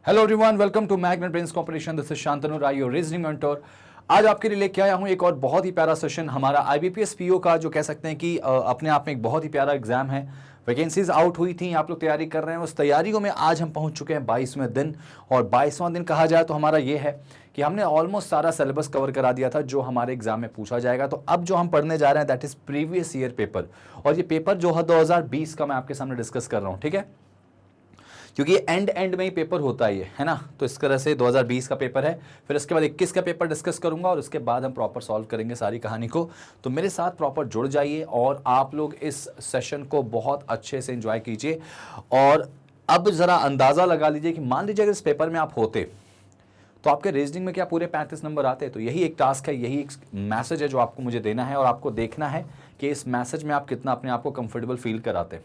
Hello everyone, welcome to Magnet Brains Corporation. This is Shantanu Rai, your reasoning mentor. आज आपके लिए लेके आया हूं एक और बहुत ही प्यारा सेशन, हमारा आईबीपीएस पीओ का, जो कह सकते हैं कि अपने आप में एक बहुत ही प्यारा एग्जाम है। वैकेंसीज आउट हुई थी, आप लोग तैयारी कर रहे हैं। उस तैयारियों में आज हम पहुंच चुके हैं 22वें दिन, और 22वां दिन कहा जाए तो हमारा ये है कि हमने ऑलमोस्ट सारा सिलेबस कवर करा दिया था जो हमारे एग्जाम में पूछा जाएगा। तो अब जो हम पढ़ने जा रहे हैं that is previous year paper, और ये पेपर जो है 2020 का मैं आपके सामने डिस्कस कर रहा हूँ, ठीक है, क्योंकि एंड में ही पेपर होता है ना। तो इस तरह से 2020 का पेपर है, फिर इसके बाद 21 का पेपर डिस्कस करूंगा, और उसके बाद हम प्रॉपर सॉल्व करेंगे सारी कहानी को। तो मेरे साथ प्रॉपर जुड़ जाइए और आप लोग इस सेशन को बहुत अच्छे से एंजॉय कीजिए। और अब जरा अंदाजा लगा लीजिए कि मान लीजिए अगर इस पेपर में आप होते तो आपके रीजनिंग में क्या पूरे 35 नंबर आते। तो यही एक टास्क है, यही एक मैसेज है जो आपको मुझे देना है, और आपको देखना है कि इस मैसेज में आप कितना अपने आप को कंफर्टेबल फील कराते।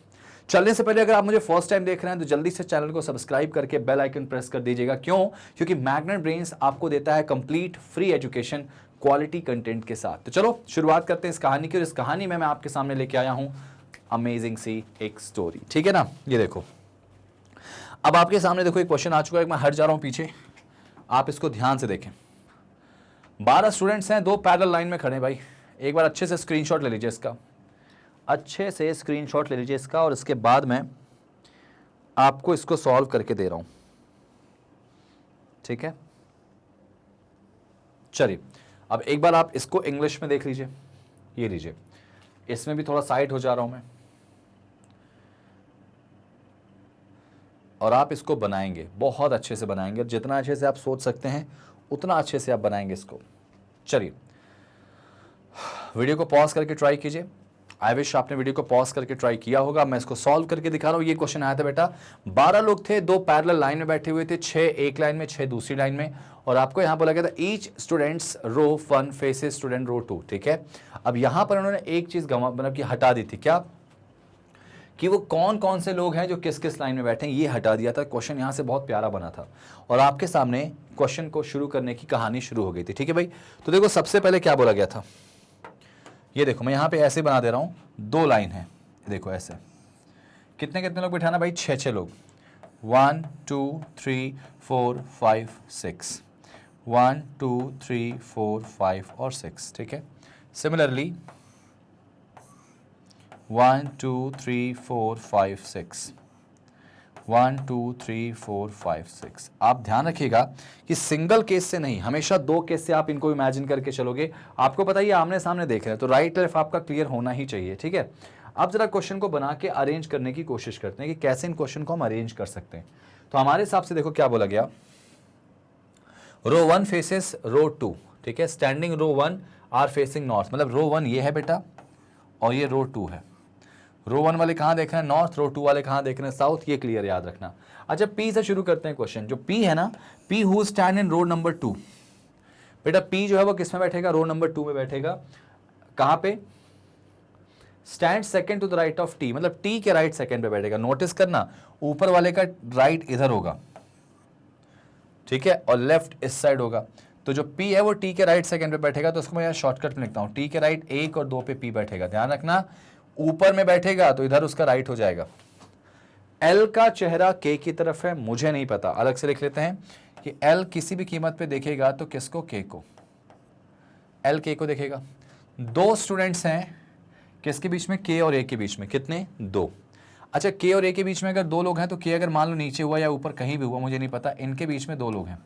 चलने से पहले अगर आप मुझे फर्स्ट टाइम देख रहे हैं तो जल्दी से चैनल को सब्सक्राइब करके बेल आइकन प्रेस कर दीजिएगा। क्यों? क्योंकि मैग्नेट ब्रेन्स आपको देता है complete free education quality content के साथ। तो चलो शुरुआत करते हैं इस कहानी की, और इस कहानी में मैं आपके सामने लेके आया हूं अमेजिंग सी एक स्टोरी, ठीक है ना। ये देखो, अब आपके सामने देखो एक क्वेश्चन आ चुका है। मैं हट जा रहा हूं पीछे, आप इसको ध्यान से देखें। 12 स्टूडेंट्स हैं, 2 पैरेलल लाइन में खड़े हैं। भाई एक बार अच्छे से स्क्रीनशॉट ले लीजिए इसका, अच्छे से स्क्रीनशॉट ले लीजिए इसका, और इसके बाद मैं आपको इसको सॉल्व करके दे रहा हूं, ठीक है। चलिए अब एक बार आप इसको इंग्लिश में देख लीजिए। ये लीजिए, इसमें भी थोड़ा साइड हो जा रहा हूं मैं, और आप इसको बनाएंगे, बहुत अच्छे से बनाएंगे। जितना अच्छे से आप सोच सकते हैं उतना अच्छे से आप बनाएंगे इसको। चलिए वीडियो को पॉज करके ट्राई कीजिए। आई विश आपने वीडियो को पॉज करके ट्राई किया होगा। मैं इसको सॉल्व करके दिखा रहा हूं। ये क्वेश्चन आया था बेटा, 12 लोग थे, 2 पैरेलल लाइन में बैठे हुए थे, 6 एक लाइन में, 6 दूसरी लाइन में, और आपको यहां बोला गया था ईच स्टूडेंट्स रो 1 फेसेस स्टूडेंट रो 2, ठीक है। अब यहां पर उन्होंने एक चीज मतलब कि हटा दी थी, क्या कि वो कौन कौन से लोग हैं जो किस किस लाइन में बैठे हैं, ये हटा दिया था। क्वेश्चन यहां से बहुत प्यारा बना था, और आपके सामने क्वेश्चन को शुरू करने की कहानी शुरू हो गई थी, ठीक है भाई। तो देखो सबसे पहले क्या बोला गया था, ये देखो मैं यहां पे ऐसे बना दे रहा हूं, 2 लाइन है, देखो ऐसे। कितने कितने लोग बिठाना भाई? 6 लोग। 1 2 3 4 5 6, 1 2 3 4 5 और 6, ठीक है। सिमिलरली 1 2 3 4 5 6, 1 2 3 4 5 6। आप ध्यान रखिएगा कि सिंगल केस से नहीं, हमेशा 2 केस से आप इनको इमेजिन करके चलोगे। आपको पता है ये आमने सामने देख रहे हैं, तो राइट लेफ्ट आपका क्लियर होना ही चाहिए, ठीक है। अब जरा क्वेश्चन को बना के अरेंज करने की कोशिश करते हैं कि कैसे इन क्वेश्चन को हम अरेंज कर सकते हैं। तो हमारे हिसाब से देखो क्या बोला गया, रो 1 फेसेस रो 2, ठीक है। Standing row 1 are facing north, मतलब रो 1 ये है बेटा, और ये रो 2 है। रो 1 वाले कहां देख रहे हैं? नॉर्थ। रो 2 वाले कहां देख रहे हैं? साउथ। ये क्लियर याद रखना। अच्छा पी से शुरू करते हैं क्वेश्चन। जो पी है ना, P who stand in row number 2, बेटा पी जो है वो किस में बैठेगा? रो नंबर 2 में बैठेगा। कहां पे? Stand second to the right of T, मतलब टी के राइट सेकंड पे बैठेगा। नोटिस करना ऊपर वाले का राइट इधर होगा, ठीक है, और लेफ्ट इस साइड होगा। तो जो पी है वो टी के राइट सेकंड पे बैठेगा, तो उसको मैं यहाँ शॉर्टकट में लिखता हूं, टी के राइट 1 और 2 पे पी बैठेगा। ध्यान रखना ऊपर में बैठेगा तो इधर उसका राइट हो जाएगा। एल का चेहरा के की तरफ है, मुझे नहीं पता, अलग से लिख लेते हैं कि एल किसी भी कीमत पे देखेगा तो किसको? के को। एल के को देखेगा। 2 स्टूडेंट्स हैं किसके बीच में? के और ए के बीच में। कितने? 2। अच्छा के और ए के बीच में अगर 2 लोग हैं तो के अगर मान लो नीचे हुआ या ऊपर कहीं भी हुआ मुझे नहीं पता, इनके बीच में 2 लोग हैं,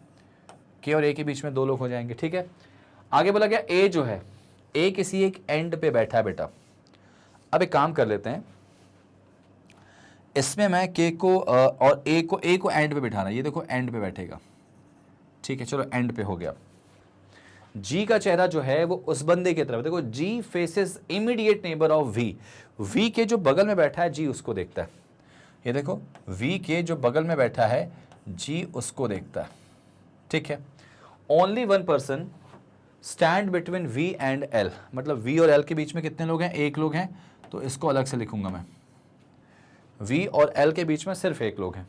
के और ए के बीच में 2 लोग हो जाएंगे, ठीक है। आगे बोला गया ए जो है, ए किसी एक एंड पे बैठा है बेटा। अब एक काम कर लेते हैं, इसमें मैं के को और ए को एंड पे बिठाना। ये देखो एंड पे बैठेगा, ठीक है, चलो एंड पे हो गया। जी का चेहरा जो है वो उस बंदे की तरफ, देखो G faces immediate neighbour of V. V के जो बगल में बैठा है जी उसको देखता है। ये देखो वी के जो बगल में बैठा है जी उसको देखता है, ठीक है। Only 1 person stand between V and L, मतलब वी और एल के बीच में कितने लोग हैं? 1 लोग हैं, तो इसको अलग से लिखूंगा मैं। वी और एल के बीच में सिर्फ 1 लोग हैं।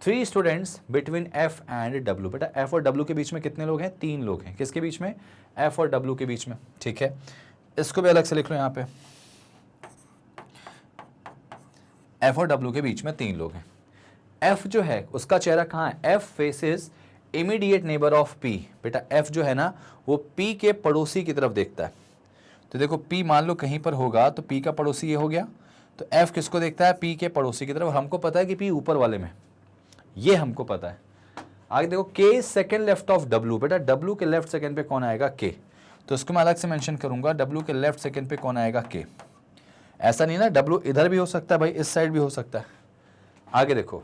3 students between F and W, बेटा एफ और डब्ल्यू के बीच में कितने लोग हैं? 3 लोग हैं। किसके बीच में? एफ और डब्ल्यू के बीच में, ठीक है। इसको भी अलग से लिख लो यहां पे, एफ और डब्ल्यू के बीच में 3 लोग हैं। F जो है उसका चेहरा कहाँ है? F faces immediate neighbour of P। बेटा F जो है ना वो P के पड़ोसी की तरफ देखता है। तो देखो P मान लो कहीं पर होगा तो P का पड़ोसी ये हो गया, तो F किसको देखता है? P के पड़ोसी की तरफ। हमको पता है कि P ऊपर वाले में, ये हमको पता है। आगे देखो K second left of W। बेटा W के लेफ्ट सेकेंड पे कौन आएगा? K। तो इसको मैं अलग से मेंशन करूंगा, W के लेफ्ट सेकेंड पे कौन आएगा? K। ऐसा नहीं ना W इधर भी हो सकता है भाई, इस साइड भी हो सकता है। आगे देखो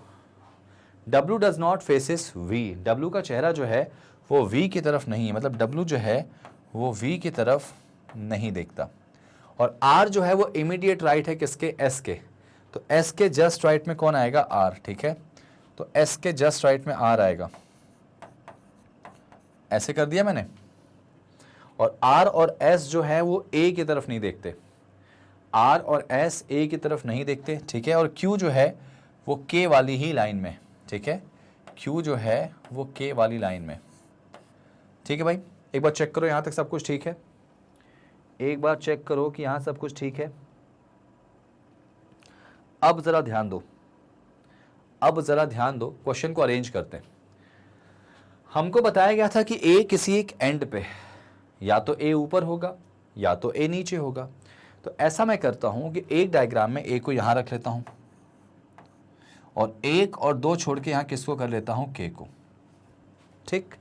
W does not faces V। W का चेहरा जो है वो V की तरफ नहीं है, मतलब W जो है वो V की तरफ नहीं देखता। और R जो है वो इमीडिएट राइट है किसके? S के। तो S के जस्ट राइट में कौन आएगा? R। ठीक है, तो S के जस्ट राइट में R आएगा। ऐसे कर दिया मैंने। और R और S जो है वो A की तरफ नहीं देखते। R और S A की तरफ नहीं देखते। ठीक है, और Q जो है वो K वाली ही लाइन में। ठीक है, Q जो है वो K वाली लाइन में। ठीक है भाई, एक बार चेक करो यहां तक सब कुछ ठीक है। एक बार चेक करो कि यहां सब कुछ ठीक है। अब जरा ध्यान दो, अब जरा ध्यान दो, क्वेश्चन को अरेंज करते हैं। हमको बताया गया था कि A किसी एक एंड पे, या तो A ऊपर होगा या तो A नीचे होगा। तो ऐसा मैं करता हूं कि एक डायग्राम में A को यहां रख लेता हूं और 1 और 2 छोड़ के यहां किसको कर लेता हूं? K को। ठीक,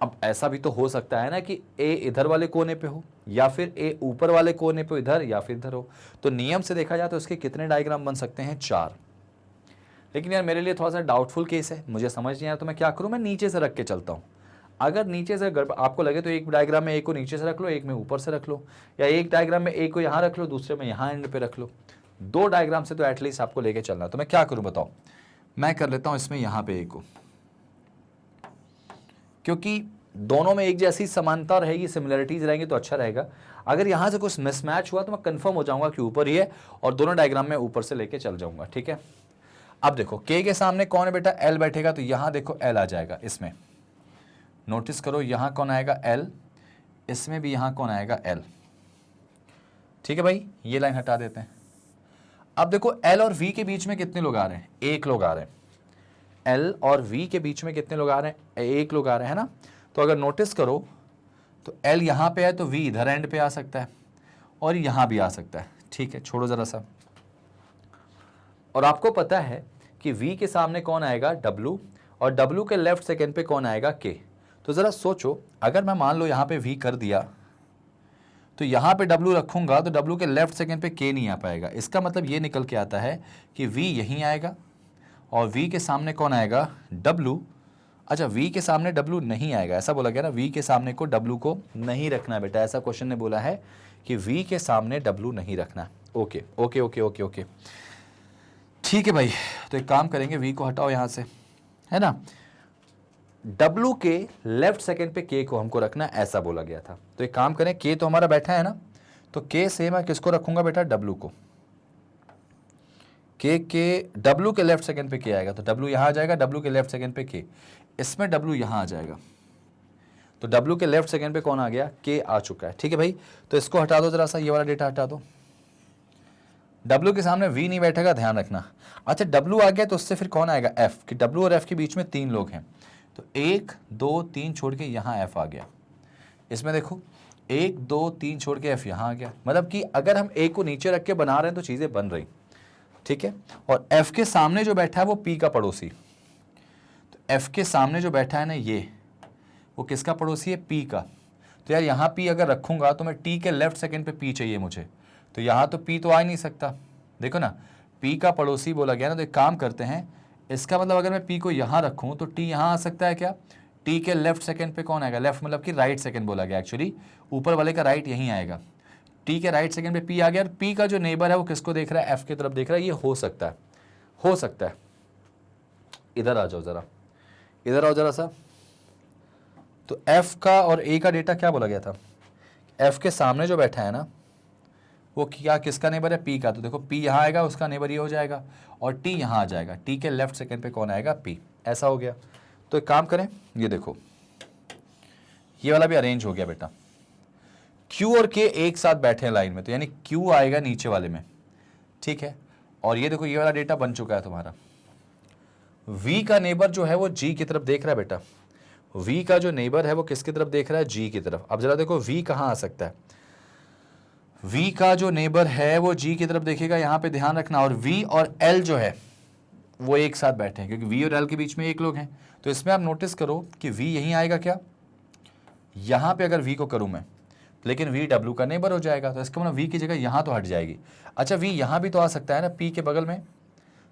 अब ऐसा भी तो हो सकता है ना कि A इधर वाले कोने पे हो या फिर A ऊपर वाले कोने पे इधर या फिर इधर हो। तो नियम से देखा जाए तो इसके कितने डायग्राम बन सकते हैं? 4। लेकिन यार मेरे लिए थोड़ा सा डाउटफुल केस है, मुझे समझ नहीं आया, तो मैं क्या करूं? मैं नीचे से रख के चलता हूं। अगर नीचे से आपको लगे तो एक डायग्राम में A को नीचे से रख लो, एक में ऊपर से रख लो, या एक डायग्राम में A को यहाँ रख लो, दूसरे में यहाँ एंड पे रख लो। 2 डायग्राम से तो एटलीस्ट आपको लेके चलना। तो मैं क्या करूं बताओ? मैं कर लेता हूं इसमें यहाँ पे A को, क्योंकि दोनों में एक जैसी समानता रहेगी, सिमिलरिटीज रहेंगी तो अच्छा रहेगा। अगर यहां से कुछ मिसमैच हुआ तो मैं कंफर्म हो जाऊंगा कि ऊपर ही है और दोनों डायग्राम में ऊपर से लेके चल जाऊंगा। ठीक है, अब देखो K के सामने कौन है बेटा? L बैठेगा, तो यहां देखो L आ जाएगा। इसमें नोटिस करो यहां कौन आएगा? L। इसमें भी यहां कौन आएगा? L। ठीक है भाई, ये लाइन हटा देते हैं। अब देखो L और V के बीच में कितने लोग आ रहे हैं? 1 लोग आ रहे हैं। L और V के बीच में कितने लोग आ रहे हैं? 1 लोग आ रहे हैं ना। तो अगर नोटिस करो तो L यहां पे है तो V इधर एंड पे आ सकता है और यहां भी आ सकता है। ठीक है, छोड़ो जरा सा। और आपको पता है कि V के सामने कौन आएगा? W। और W के लेफ्ट सेकेंड पे कौन आएगा? K। तो जरा सोचो, अगर मैं मान लो यहां पे V कर दिया तो यहां पे W रखूंगा तो W के लेफ्ट सेकेंड पे K नहीं आ पाएगा। इसका मतलब ये निकल के आता है कि V यहीं आएगा और V के सामने कौन आएगा? W। अच्छा, V के सामने W नहीं आएगा, ऐसा बोला गया ना, V के सामने को W को नहीं रखना है बेटा। ऐसा क्वेश्चन ने बोला है कि V के सामने W नहीं रखना। Okay okay okay okay okay, ठीक है भाई। तो एक काम करेंगे, V को हटाओ यहां से, है ना। W के लेफ्ट सेकेंड पे K को हमको रखना है, ऐसा बोला गया था। तो एक काम करें, K तो हमारा बैठा है ना, तो K से मैं किसको रखूंगा बेटा? W को। K के W के लेफ्ट सेकेंड पे K आएगा तो W यहां आ जाएगा, W के लेफ्ट सेकेंड पे K, इसमें W यहां आ जाएगा। तो W के लेफ्ट सेकेंड पे कौन आ गया? K आ चुका है। ठीक है भाई, तो इसको हटा दो जरा सा, ये वाला डेटा हटा दो। W के सामने V नहीं बैठेगा, ध्यान रखना। अच्छा, W आ गया तो उससे फिर कौन आएगा? F, कि W और F के बीच में 3 लोग हैं। तो 1 2 3 छोड़ के यहाँ F आ गया। इसमें देखो 1 2 3 छोड़ के F यहाँ आ गया। मतलब कि अगर हम A को नीचे रख के बना रहे हैं तो चीज़ें बन रही। ठीक है, और F के सामने जो बैठा है वो P का पड़ोसी। तो F के सामने जो बैठा है ना ये, वो किसका पड़ोसी है? P का। तो यार यहाँ P अगर रखूंगा तो मैं T के लेफ्ट सेकेंड पे P चाहिए मुझे, तो यहाँ तो P तो आ ही नहीं सकता। देखो ना, P का पड़ोसी बोला गया ना, तो एक काम करते हैं, इसका मतलब अगर मैं P को यहाँ रखूँ तो T यहाँ आ सकता है क्या? T के लेफ्ट सेकेंड पे कौन आएगा? लेफ्ट मतलब कि राइट सेकेंड बोला गया, एक्चुअली ऊपर वाले का राइट यहीं आएगा। T के राइट सेकेंड पे P आ गया, और P का जो नेबर है वो किसको देख रहा है? F की तरफ देख रहा है। ये हो सकता है, हो सकता है। इधर आ जाओ जरा, इधर आओ जरा सा। तो F का और A का डेटा क्या बोला गया था? F के सामने जो बैठा है ना वो क्या, किसका नेबर है? P का। तो देखो P यहाँ आएगा, उसका नेबर ये हो जाएगा, और T यहाँ आ जाएगा। T के लेफ्ट सेकेंड पे कौन आएगा? P। ऐसा हो गया। तो एक काम करें, ये देखो ये वाला भी अरेंज हो गया बेटा। Q और K एक साथ बैठे हैं लाइन में, तो यानी Q आएगा नीचे वाले में। ठीक है, और ये देखो ये वाला डेटा बन चुका है तुम्हारा। V का नेबर जो है वो G की तरफ देख रहा है बेटा, V का जो नेबर है वो किसकी तरफ देख रहा है, G की तरफ। अब जरा देखो V कहाँ आ सकता है, V का जो नेबर है वो G की तरफ देखेगा, यहां पे ध्यान रखना। और V और L जो है वो एक साथ बैठे हैं, क्योंकि V और L के बीच में एक लोग हैं। तो इसमें आप नोटिस करो कि V यहीं आएगा क्या, यहां पे अगर V को करूं मैं, लेकिन V W का नेबर हो जाएगा, तो इसका मतलब V की जगह यहां तो हट जाएगी। अच्छा V यहां भी तो आ सकता है ना, P के बगल में,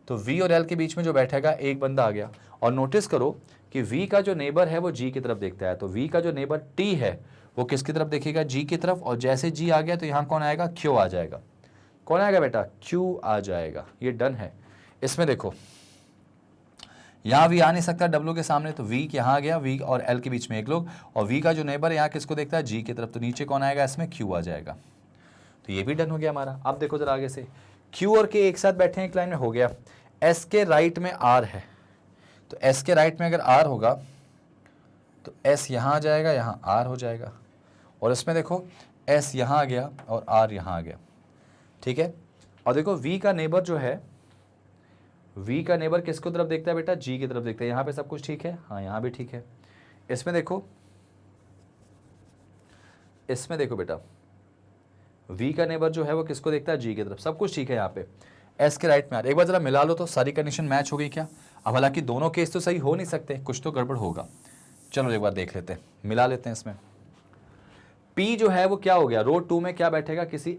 तो V और L के बीच में जो बैठेगा एक बंदा आ गया। और नोटिस करो कि V का जो नेबर है वो G की तरफ देखता है, तो V का जो नेबर T है वो किसकी तरफ देखेगा, G की तरफ। और जैसे G आ गया तो यहाँ कौन आएगा, Q आ जाएगा। कौन आएगा बेटा, Q आ जाएगा। ये डन है। इसमें देखो यहाँ V आ नहीं सकता W के सामने, तो V यहाँ आ गया, V और L के बीच में एक लोग। और V का जो नेबर है यहाँ किसको देखता है, G की तरफ, तो नीचे कौन आएगा, इसमें Q आ जाएगा। तो ये भी डन हो गया हमारा। अब देखो जरा आगे से, Q और K एक साथ बैठे हैं एक लाइन में, हो गया। S के राइट में R है, तो S के राइट में अगर R होगा तो S यहाँ आ जाएगा, यहाँ R हो जाएगा। और इसमें देखो S यहाँ आ गया और R यहाँ आ गया, ठीक है। और देखो V का नेबर जो है, V का नेबर किसको तरफ देखता है बेटा, G की तरफ देखता है। यहाँ पे सब कुछ ठीक है, हाँ यहाँ भी ठीक है। इसमें देखो बेटा, V का नेबर जो है वो किसको देखता है, G की तरफ। सब कुछ ठीक है यहाँ पे। S के राइट में R, एक बार जरा मिला लो तो सारी कंडीशन मैच हो गई क्या। अब हालांकि दोनों केस तो सही हो नहीं सकते, कुछ तो गड़बड़ होगा। चलो एक बार देख लेते हैं, मिला लेते हैं इसमें। P जो है वो क्या हो गया, रो 2 में क्या बैठेगा, किसी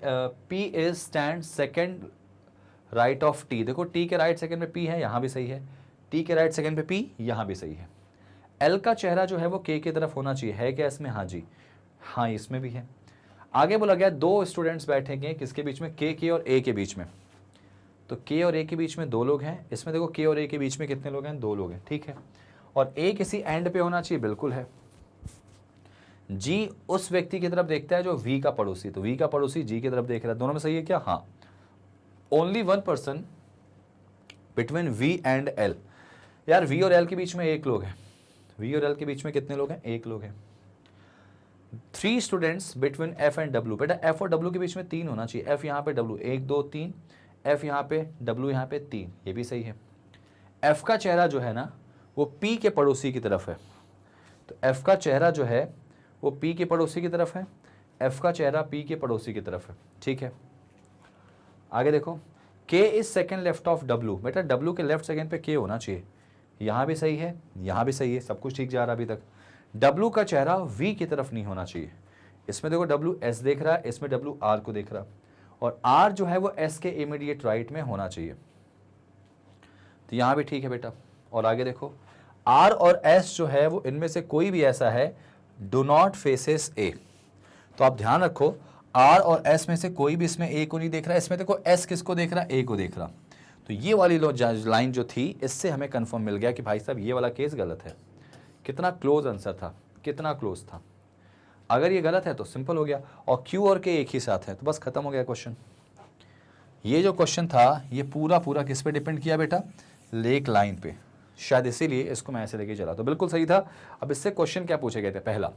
P is stand second right of T। देखो T के राइट सेकेंड में P है, यहाँ भी सही है। T के राइट सेकेंड पे P, यहाँ भी सही है। L का चेहरा जो है वो K की तरफ होना चाहिए, है क्या इसमें, हाँ जी, हाँ इसमें भी है। आगे बोला गया दो स्टूडेंट्स बैठेंगे किसके बीच में, K और A के बीच में। तो K और A के बीच में दो लोग हैं। इसमें देखो K और A के बीच में कितने लोग हैं, दो लोग हैं, ठीक है। और A किसी एंड पे होना चाहिए, बिल्कुल है। G उस व्यक्ति की तरफ देखता है जो V का पड़ोसी, तो V का पड़ोसी G की तरफ देख रहा है। दोनों में सही है क्या, हाँ। Only one person between V and L। यार V और L के बीच में एक लोग है, V और L के बीच में कितने लोग हैं, एक लोग हैं। 3 students between F and W। बेटा F और W के बीच में 3 होना चाहिए, F यहाँ पे W, 1 2 3, F यहाँ पे W यहाँ पे 3, ये भी सही है। F का चेहरा जो है ना वो P के पड़ोसी की तरफ है, तो F का चेहरा जो है वो P के पड़ोसी की तरफ है, F का चेहरा P के पड़ोसी की तरफ है, ठीक है। आगे देखो, K is second left of W। बेटा W के लेफ्ट सेकेंड पे K होना चाहिए, यहाँ भी सही है, यहाँ भी सही है, सब कुछ ठीक जा रहा है अभी तक। W का चेहरा V की तरफ नहीं होना चाहिए। इसमें देखो W S देख रहा है, इसमें W R को देख रहा है, और R जो है वो S के इमीडिएट राइट में होना चाहिए, तो यहाँ भी ठीक है बेटा। और आगे देखो, R और S जो है वो इनमें से कोई भी ऐसा है डू नॉट फेसेस A। तो आप ध्यान रखो, R और S में से कोई भी इसमें A को नहीं देख रहा है। इसमें देखो S किसको देख रहा है, A को देख रहा। तो ये वाली लाइन जो थी, इससे हमें कंफर्म मिल गया कि भाई साहब ये वाला केस गलत है। कितना क्लोज आंसर था, कितना क्लोज था। अगर ये गलत है तो सिंपल हो गया, और Q और K एक ही साथ है, तो बस खत्म हो गया क्वेश्चन। ये जो क्वेश्चन था ये पूरा किस पे डिपेंड किया बेटा, लेक लाइन पे। शायद इसीलिए इसको मैं ऐसे लेके चला, तो बिल्कुल सही था। अब इससे क्वेश्चन क्या पूछे गए थे, पहला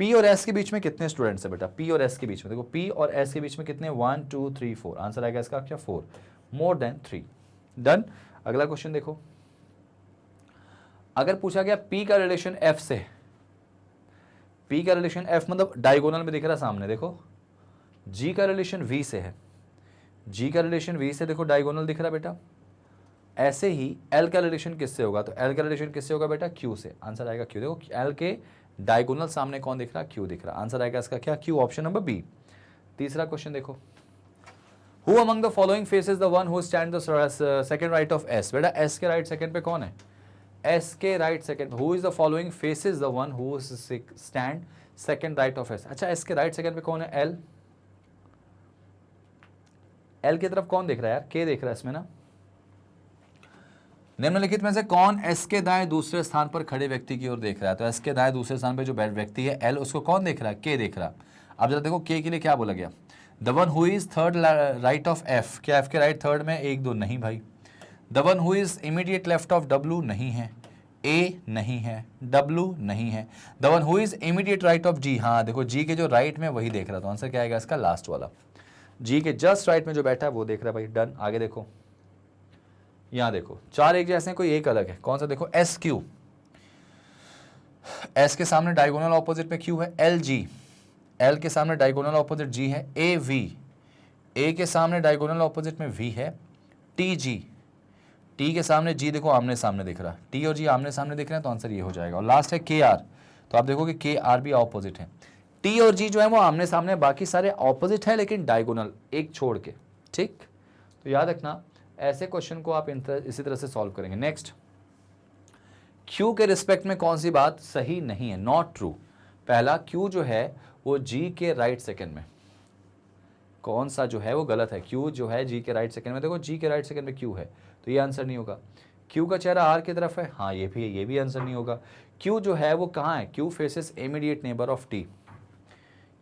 P और S के बीच में कितने स्टूडेंट्स है बेटा, P और S के बीच में, देखो P और S के बीच में कितने, 1 2 3 4, आंसर आएगा इसका क्या, 4, मोर देन 3। डन। अगला क्वेश्चन देखो, अगर पूछा गया P का रिलेशन F से, P का रिलेशन F मतलब डायगोनल में दिख रहा है सामने, देखो G का रिलेशन V से है, G का रिलेशन V से देखो डायगोनल दिख रहा है बेटा। ऐसे ही L का रिलेशन किससे होगा, तो L का रिलेशन किससे होगा बेटा, Q से, आंसर आएगा Q। देखो L के डायगोनल सामने कौन दिख रहा है, Q दिख रहा है, आंसर आएगा इसका क्या, Q, ऑप्शन नंबर बी। तीसरा क्वेश्चन देखो, who among the following faces the one who stand the second right of S। बेटा S के राइट सेकंड पे कौन है, S के right second, who is the following faces the one who stand second right of S। अच्छा S के right second पे कौन है, L। L की तरफ कौन देख रहा है यार, K देख रहा है इसमें ना। निम्नलिखित में से कौन S के दाएं दूसरे स्थान पर खड़े व्यक्ति की ओर देख रहा है, तो S के दाएं दूसरे स्थान पर जो व्यक्ति है L, उसको कौन देख रहा है, K देख रहा है। अब जरा देखो K के लिए क्या बोला गया, the one who is third right of F। क्या F के राइट थर्ड में 1 2, नहीं भाई। The one who is immediate left of W, नहीं है। A नहीं है, W नहीं है। The one who is immediate right of G, हाँ देखो G के जो राइट में वही देख रहा, तो आंसर क्या आएगा इसका, लास्ट वाला। G के जस्ट राइट में जो बैठा है वो देख रहा है भाई। डन। आगे देखो, यहां देखो चार एक जैसे हैं, कोई एक अलग है, कौन सा देखो, एस क्यू, एस के सामने डायगोनल ऑपोजिट में क्यू है, एल जी, एल के सामने डायगोनल ऑपोजिट जी है, ए वी, ए के सामने डायगोनल ऑपोजिट में वी है, टी जी, टी के सामने जी देखो आमने सामने दिख रहा है, टी और जी आमने सामने दिख रहे हैं तो आंसर ये हो जाएगा। और लास्ट है के आर, तो आप देखोगे के आर भी ऑपोजिट है, टी और जी जो है वो आमने सामने, बाकी सारे ऑपोजिट है लेकिन डायगोनल एक छोड़ के, ठीक। तो याद रखना ऐसे क्वेश्चन को आप इसी तरह से सॉल्व करेंगे। नेक्स्ट, क्यू के रिस्पेक्ट में कौन सी बात सही नहीं है, नॉट ट्रू। पहला, क्यू जो है वो जी के राइट सेकंड में, कौन सा जो है वो गलत है, क्यू जो है जी के राइट सेकंड में, देखो जी के राइट सेकंड में क्यू है तो ये आंसर नहीं होगा। क्यू का चेहरा आर की तरफ है, हाँ ये भी है, ये भी आंसर नहीं होगा। क्यू जो है वो कहाँ है, Q faces immediate neighbour of T,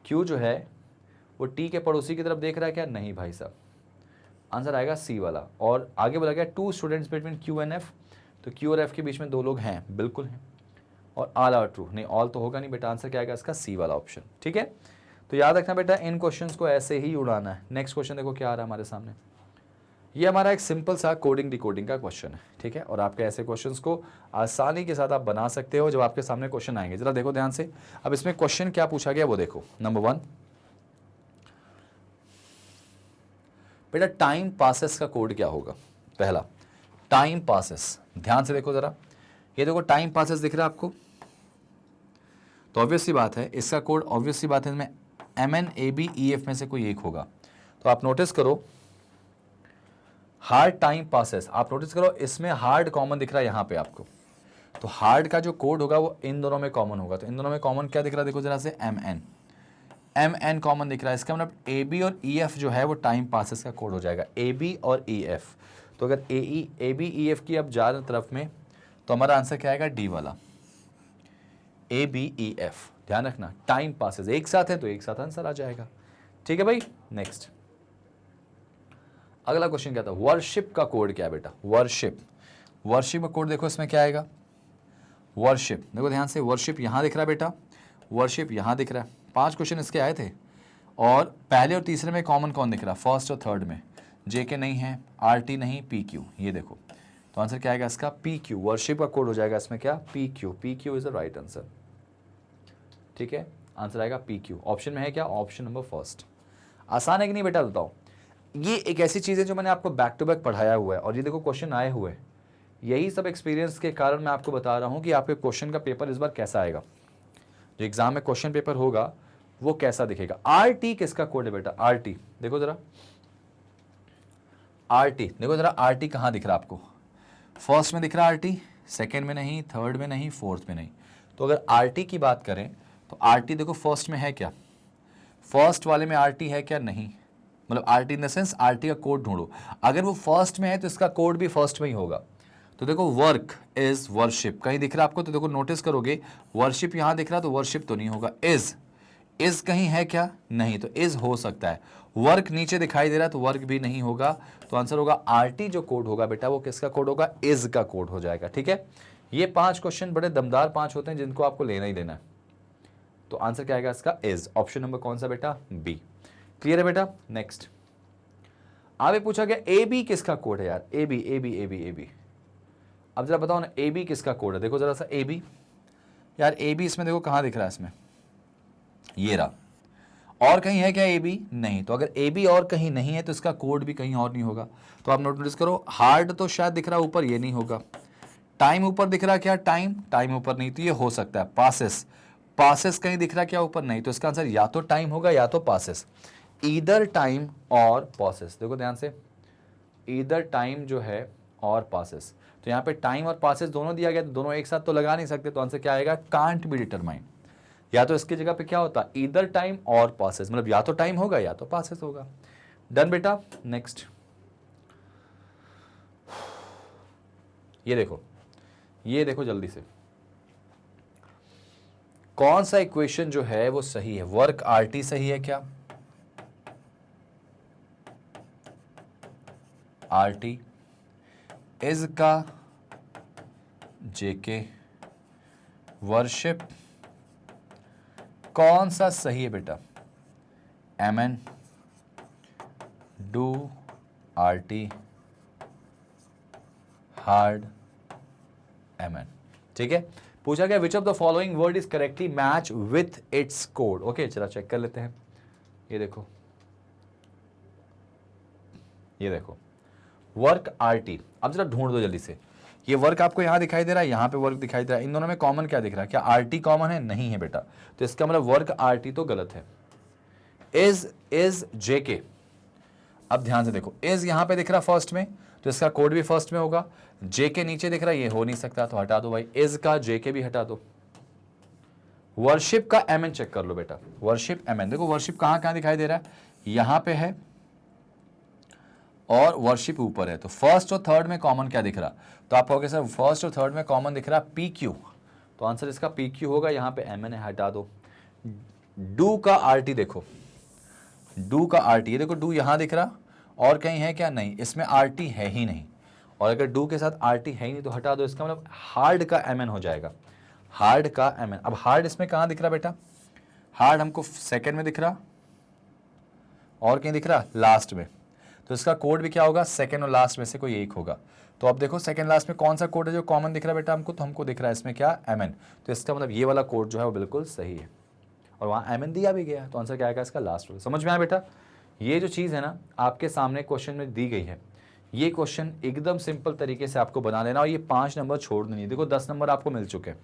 Q जो है वो टी के पड़ोसी की तरफ देख रहा है क्या, नहीं भाई साहब, आंसर आएगा सी वाला। और आगे बोला गया two students between Q and F, तो क्यू और एफ के बीच में दो लोग हैं, बिल्कुल हैं। और ऑल आर ट्रू, नहीं ऑल तो होगा नहीं बेटा, आंसर क्या आएगा इसका, सी वाला ऑप्शन, ठीक है। तो याद रखना बेटा इन क्वेश्चंस को ऐसे ही उड़ाना है। नेक्स्ट क्वेश्चन देखो क्या आ रहा है हमारे सामने, ये हमारा एक सिंपल सा कोडिंग डिकोडिंग का क्वेश्चन है, ठीक है। और आपके ऐसे क्वेश्चंस को आसानी के साथ आप बना सकते हो जब आपके सामने क्वेश्चन आएंगे। जरा देखो ध्यान से, अब इसमें क्वेश्चन क्या पूछा गया वो देखो। नंबर 1, बेटा टाइम पासेस का कोड क्या होगा। पहला, टाइम पासेस, ध्यान से देखो जरा, ये देखो टाइम पासेस दिख रहा है आपको, तो ऑब्वियस सी बात है इसका कोड, ऑब्वियस सी बात है इसमें MNABEF में से कोई एक होगा। तो आप नोटिस करो हार्ड टाइम पासेस, आप नोटिस करो इसमें हार्ड कॉमन दिख रहा है यहाँ पे आपको, तो हार्ड का जो कोड होगा वो इन दोनों में कॉमन होगा। तो इन दोनों में कॉमन क्या दिख रहा है, देखो जरा से, MN कॉमन दिख रहा है, इसका मतलब AB और EF जो है वो टाइम पासेस का कोड हो जाएगा, AB और EF। तो अगर AB EF की अब जा रहे तरफ में तो हमारा आंसर क्या आएगा, डी वाला, ABEF। ध्यान रखना टाइम पासेस एक साथ है तो एक साथ आंसर आ जाएगा, ठीक है भाई। नेक्स्ट, अगला क्वेश्चन क्या था, वर्शिप का कोड क्या है बेटा, वर्शिप, वर्शिप का कोड देखो इसमें क्या आएगा, वर्शिप देखो ध्यान से, वर्शिप यहाँ दिख रहा है बेटा, वर्शिप यहाँ दिख रहा है, 5 क्वेश्चन इसके आए थे और पहले और तीसरे में कॉमन कौन दिख रहा है, फर्स्ट और थर्ड में JK नहीं है, RT नहीं, PQ, ये देखो। तो आंसर क्या आएगा इसका, PQ, वर्शिप का कोड हो जाएगा इसमें क्या, PQ, PQ is the right answer, ठीक है। आंसर आएगा PQ, ऑप्शन में है क्या, ऑप्शन नंबर फर्स्ट। आसान है कि नहीं बेटा बताओ। ये एक ऐसी चीज़ है जो मैंने आपको बैक टू बैक पढ़ाया हुआ है और ये देखो क्वेश्चन आए हुए हैं, यही सब एक्सपीरियंस के कारण मैं आपको बता रहा हूँ कि आपके क्वेश्चन का पेपर इस बार कैसा आएगा, जो एग्जाम में क्वेश्चन पेपर होगा वो कैसा दिखेगा। RT किसका कोड है बेटा, RT देखो जरा, RT देखो जरा, RT कहाँ दिख रहा है आपको, फर्स्ट में दिख रहा है RT, सेकेंड में नहीं, थर्ड में नहीं, फोर्थ में नहीं। तो अगर RT की बात करें तो RT देखो फर्स्ट में है क्या, फर्स्ट वाले में RT है क्या, नहीं, मतलब RT in the sense RT का कोड ढूंढो, अगर वो फर्स्ट में है तो इसका कोड भी फर्स्ट में ही होगा। तो देखो वर्क इज वर्शिप कहीं दिख रहा है आपको, तो देखो नोटिस करोगे वर्शिप यहाँ दिख रहा है तो वर्शिप तो नहीं होगा, इज कहीं है क्या, नहीं, तो इज हो सकता है। वर्क नीचे दिखाई दे रहा है तो वर्क भी नहीं होगा, तो आंसर होगा RT जो कोड होगा बेटा वो किसका कोड होगा, इज का कोड हो जाएगा, ठीक है। ये 5 क्वेश्चन बड़े दमदार 5 होते हैं जिनको आपको लेना ही लेना है। तो आंसर क्या आएगा इसका, इज, ऑप्शन नंबर कौन सा बेटा, बी। क्लियर है बेटा। नेक्स्ट, आगे पूछा गया AB किसका कोड है यार, AB। अब जरा बताओ ना AB किसका कोड है, देखो जरा सा AB, यार AB इसमें देखो कहाँ दिख रहा है इसमें, ये रहा, और कहीं है क्या AB, नहीं। तो अगर AB और कहीं नहीं है तो इसका कोड भी कहीं और नहीं होगा। तो आप नोटिस करो हार्ड तो शायद दिख रहा है ऊपर, ये नहीं होगा, टाइम ऊपर दिख रहा है क्या, टाइम ऊपर नहीं, तो ये हो सकता है पासेस कहीं दिख रहा है क्या ऊपर, नहीं, तो इसका आंसर या तो टाइम होगा या तो पासेस, ईदर टाइम और पासेस। देखो ध्यान से, ईदर टाइम जो है और पासेस, तो यहाँ पे टाइम और पासेस दोनों दिया गया, तो दोनों एक साथ तो लगा नहीं सकते, तो आंसर क्या आएगा, कांट बी डिटरमाइन। या तो इसकी जगह पे क्या होता, ईदर टाइम और पासेस, मतलब या तो टाइम होगा या तो पासेस होगा। डन बेटा। नेक्स्ट, ये देखो जल्दी से, कौन सा इक्वेशन जो है वो सही है, वर्क RT सही है क्या, RT इज का JK, वर्शिप कौन सा सही है बेटा, MN, do RT, hard M N. ठीक है, पूछा गया which of the following word is correctly match with its code. Okay, चला चेक कर लेते हैं। ये देखो, ये देखो वर्क आरटी। अब जरा ढूंढ दो जल्दी से, ये वर्क आपको यहां दिखाई दे रहा है, यहां पे वर्क दिखाई दे रहा है, इन दोनों में कॉमन क्या दिख रहा है? क्या आरटी कॉमन है? नहीं है बेटा, तो इसका मतलब वर्क आरटी तो गलत है। इज जेके, अब ध्यान से देखो, इज यहां पे दिख रहा फर्स्ट में, तो इसका कोड भी फर्स्ट में होगा। जेके नीचे दिख रहा है, ये हो नहीं सकता, तो हटा दो भाई, इज का जेके भी हटा दो। वर्शिप का एमएन चेक कर लो बेटा, वर्शिप एमएन, देखो वर्शिप कहां कहां दिखाई दे रहा है, यहां पे है और वर्शिप ऊपर है, तो फर्स्ट और थर्ड में कॉमन क्या दिख रहा? तो आप कहोगे सर फर्स्ट और थर्ड में कॉमन दिख रहा पी क्यू, तो आंसर इसका पी क्यू होगा, यहां पे एमएन है, हटा दो। डू का आरटी देखो, डू का आरटी, ये देखो डू यहां दिख रहा और कहीं है क्या? नहीं, इसमें आरटी है ही नहीं, और अगर डू के साथ आरटी है ही नहीं तो हटा दो, इसका मतलब हार्ड का एमएन हो जाएगा, हार्ड का एमएन। अब हार्ड इसमें कहां दिख रहा बेटा? हार्ड हमको सेकंड में दिख रहा और कहीं दिख रहा? लास्ट में, तो इसका कोड भी क्या होगा? सेकंड और लास्ट में से कोई एक होगा। तो अब देखो सेकंड लास्ट में कौन सा कोड है जो कॉमन दिख रहा है बेटा हमको? तो हमको दिख रहा है इसमें क्या? एमएन, तो इसका मतलब ये वाला कोड जो है वो बिल्कुल सही है, और वहाँ एमएन दिया भी गया है, तो आंसर क्या आएगा इसका? लास्ट होगा। समझ में आया बेटा? ये जो चीज़ है ना आपके सामने क्वेश्चन में दी गई है, ये क्वेश्चन एकदम सिंपल तरीके से आपको बना लेना, और ये 5 नंबर छोड़ देनी। देखो 10 नंबर आपको मिल चुके हैं,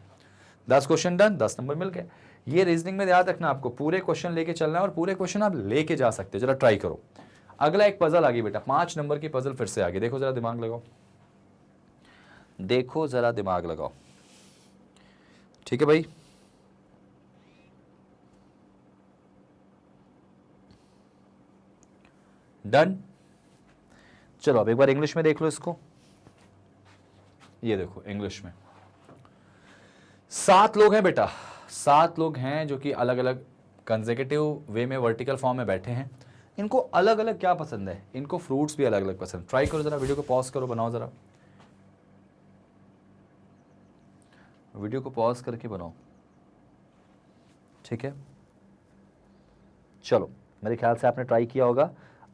10 क्वेश्चन डन, 10 नंबर मिल गए। ये रीजनिंग में याद रखना, आपको पूरे क्वेश्चन लेके चलना है, और पूरे क्वेश्चन आप लेके जा सकते हो। जरा ट्राई करो। अगला एक पजल आ गई बेटा, 5 नंबर की पजल फिर से आ गई, देखो जरा दिमाग लगाओ, देखो जरा दिमाग लगाओ। ठीक है भाई, डन। चलो अब एक बार इंग्लिश में देख लो इसको, ये देखो इंग्लिश में 7 लोग हैं बेटा, 7 लोग हैं जो कि अलग अलग कंसेक्यूटिव वे में वर्टिकल फॉर्म में बैठे हैं। इनको अलग अलग क्या पसंद है? इनको फ्रूट्स भी अलग अलग पसंद। ट्राई करो जरा, वीडियो को पॉज करो, बनाओ जरा, वीडियो को पॉज करके बनाओ। ठीक है, चलो मेरे ख्याल से आपने ट्राई किया होगा,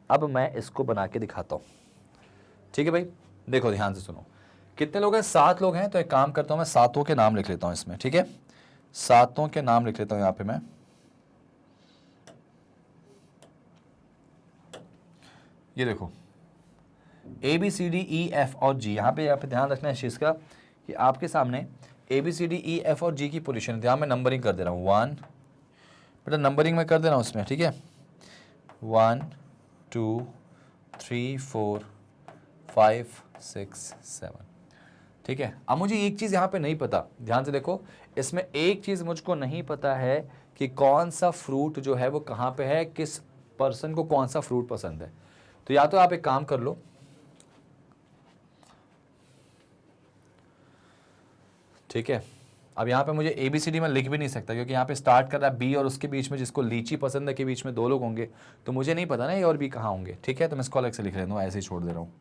अब मैं इसको बना के दिखाता हूं। ठीक है भाई, देखो ध्यान से सुनो, कितने लोग हैं? 7 लोग हैं, तो एक काम करता हूं मैं 7 के नाम लिख लेता हूं इसमें। ठीक है, 7 के नाम लिख लेता हूं यहां पे मैं। ये देखो A B C D E F और जी, यहाँ पे ध्यान रखना है इस चीज़ का कि आपके सामने A B C D E F और जी की पोजीशन है, यहाँ मैं नंबरिंग कर दे रहा हूँ 1, बेटा नंबरिंग में कर दे रहा हूँ उसमें। ठीक है, 1 2 3 4 5 6 7। ठीक है, अब मुझे एक चीज़ यहाँ पे नहीं पता, ध्यान से देखो, इसमें एक चीज़ मुझको नहीं पता है कि कौन सा फ्रूट जो है वो कहाँ पे है, किस पर्सन को कौन सा फ्रूट पसंद है। तो या तो आप एक काम कर लो, ठीक है, अब यहाँ पे मुझे ABCD में लिख भी नहीं सकता, क्योंकि यहाँ पे स्टार्ट कर रहा है बी और उसके बीच में जिसको लीची पसंद है के बीच में 2 लोग होंगे, तो मुझे नहीं पता ना ए और बी कहाँ होंगे। ठीक है, तो मैं इसको अलग से लिख लेता हूँ, ऐसे ही छोड़ दे रहा हूँ।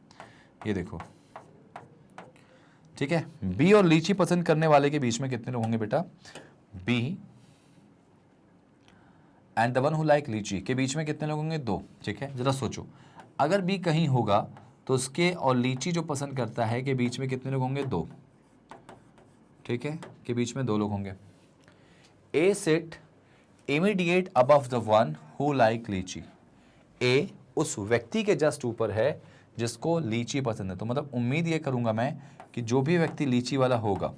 ये देखो, ठीक है, बी और लीची पसंद करने वाले के बीच में कितने लोग होंगे बेटा? B and the one who like lychee के बीच में कितने लोग होंगे? 2। ठीक है, जरा सोचो, अगर बी कहीं होगा तो उसके और लीची जो पसंद करता है के बीच में कितने लोग होंगे? 2। ठीक है, के बीच में 2 लोग होंगे। A sit immediate above the one who like lychee, A उस व्यक्ति के जस्ट ऊपर है जिसको लीची पसंद है, तो मतलब उम्मीद ये करूंगा मैं कि जो भी व्यक्ति लीची वाला होगा,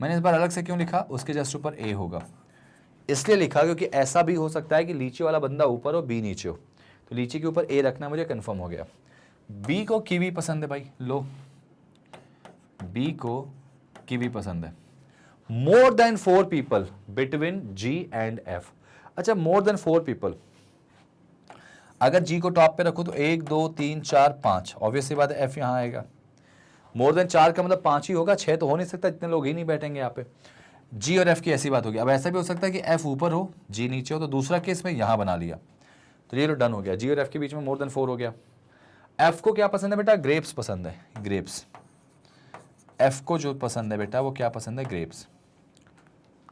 मैंने इस बार अलग से क्यों लिखा, उसके जस्ट ऊपर ए होगा, इसलिए लिखा क्योंकि ऐसा भी हो सकता है कि लीची वाला बंदा ऊपर हो बी नीचे हो, तो लीची के ऊपर ए रखना मुझे कंफर्म हो गया। बी को कीवी पसंद है भाई, लो बी को कीवी पसंद है। More than 4 people between ji and F. अच्छा, मोर देन 4 पीपल, अगर जी को टॉप पे रखो तो 1 2 3 4 5, ऑब्वियसली बात है एफ यहां आएगा। मोर देन 4 का मतलब 5 ही होगा, 6 तो हो नहीं सकता, इतने लोग ही नहीं बैठेंगे यहाँ पे। जी और एफ की ऐसी बात होगी। अब ऐसा भी हो सकता है कि एफ ऊपर हो जी नीचे हो, तो दूसरा केस में यहां बना लिया, तो ये लो डन हो गया, जी और एफ के बीच में मोर देन 4 हो गया। एफ को क्या पसंद है बेटा? ग्रेप्स पसंद है, ग्रेप्स। एफ को जो पसंद है बेटा वो क्या पसंद है? ग्रेप्स।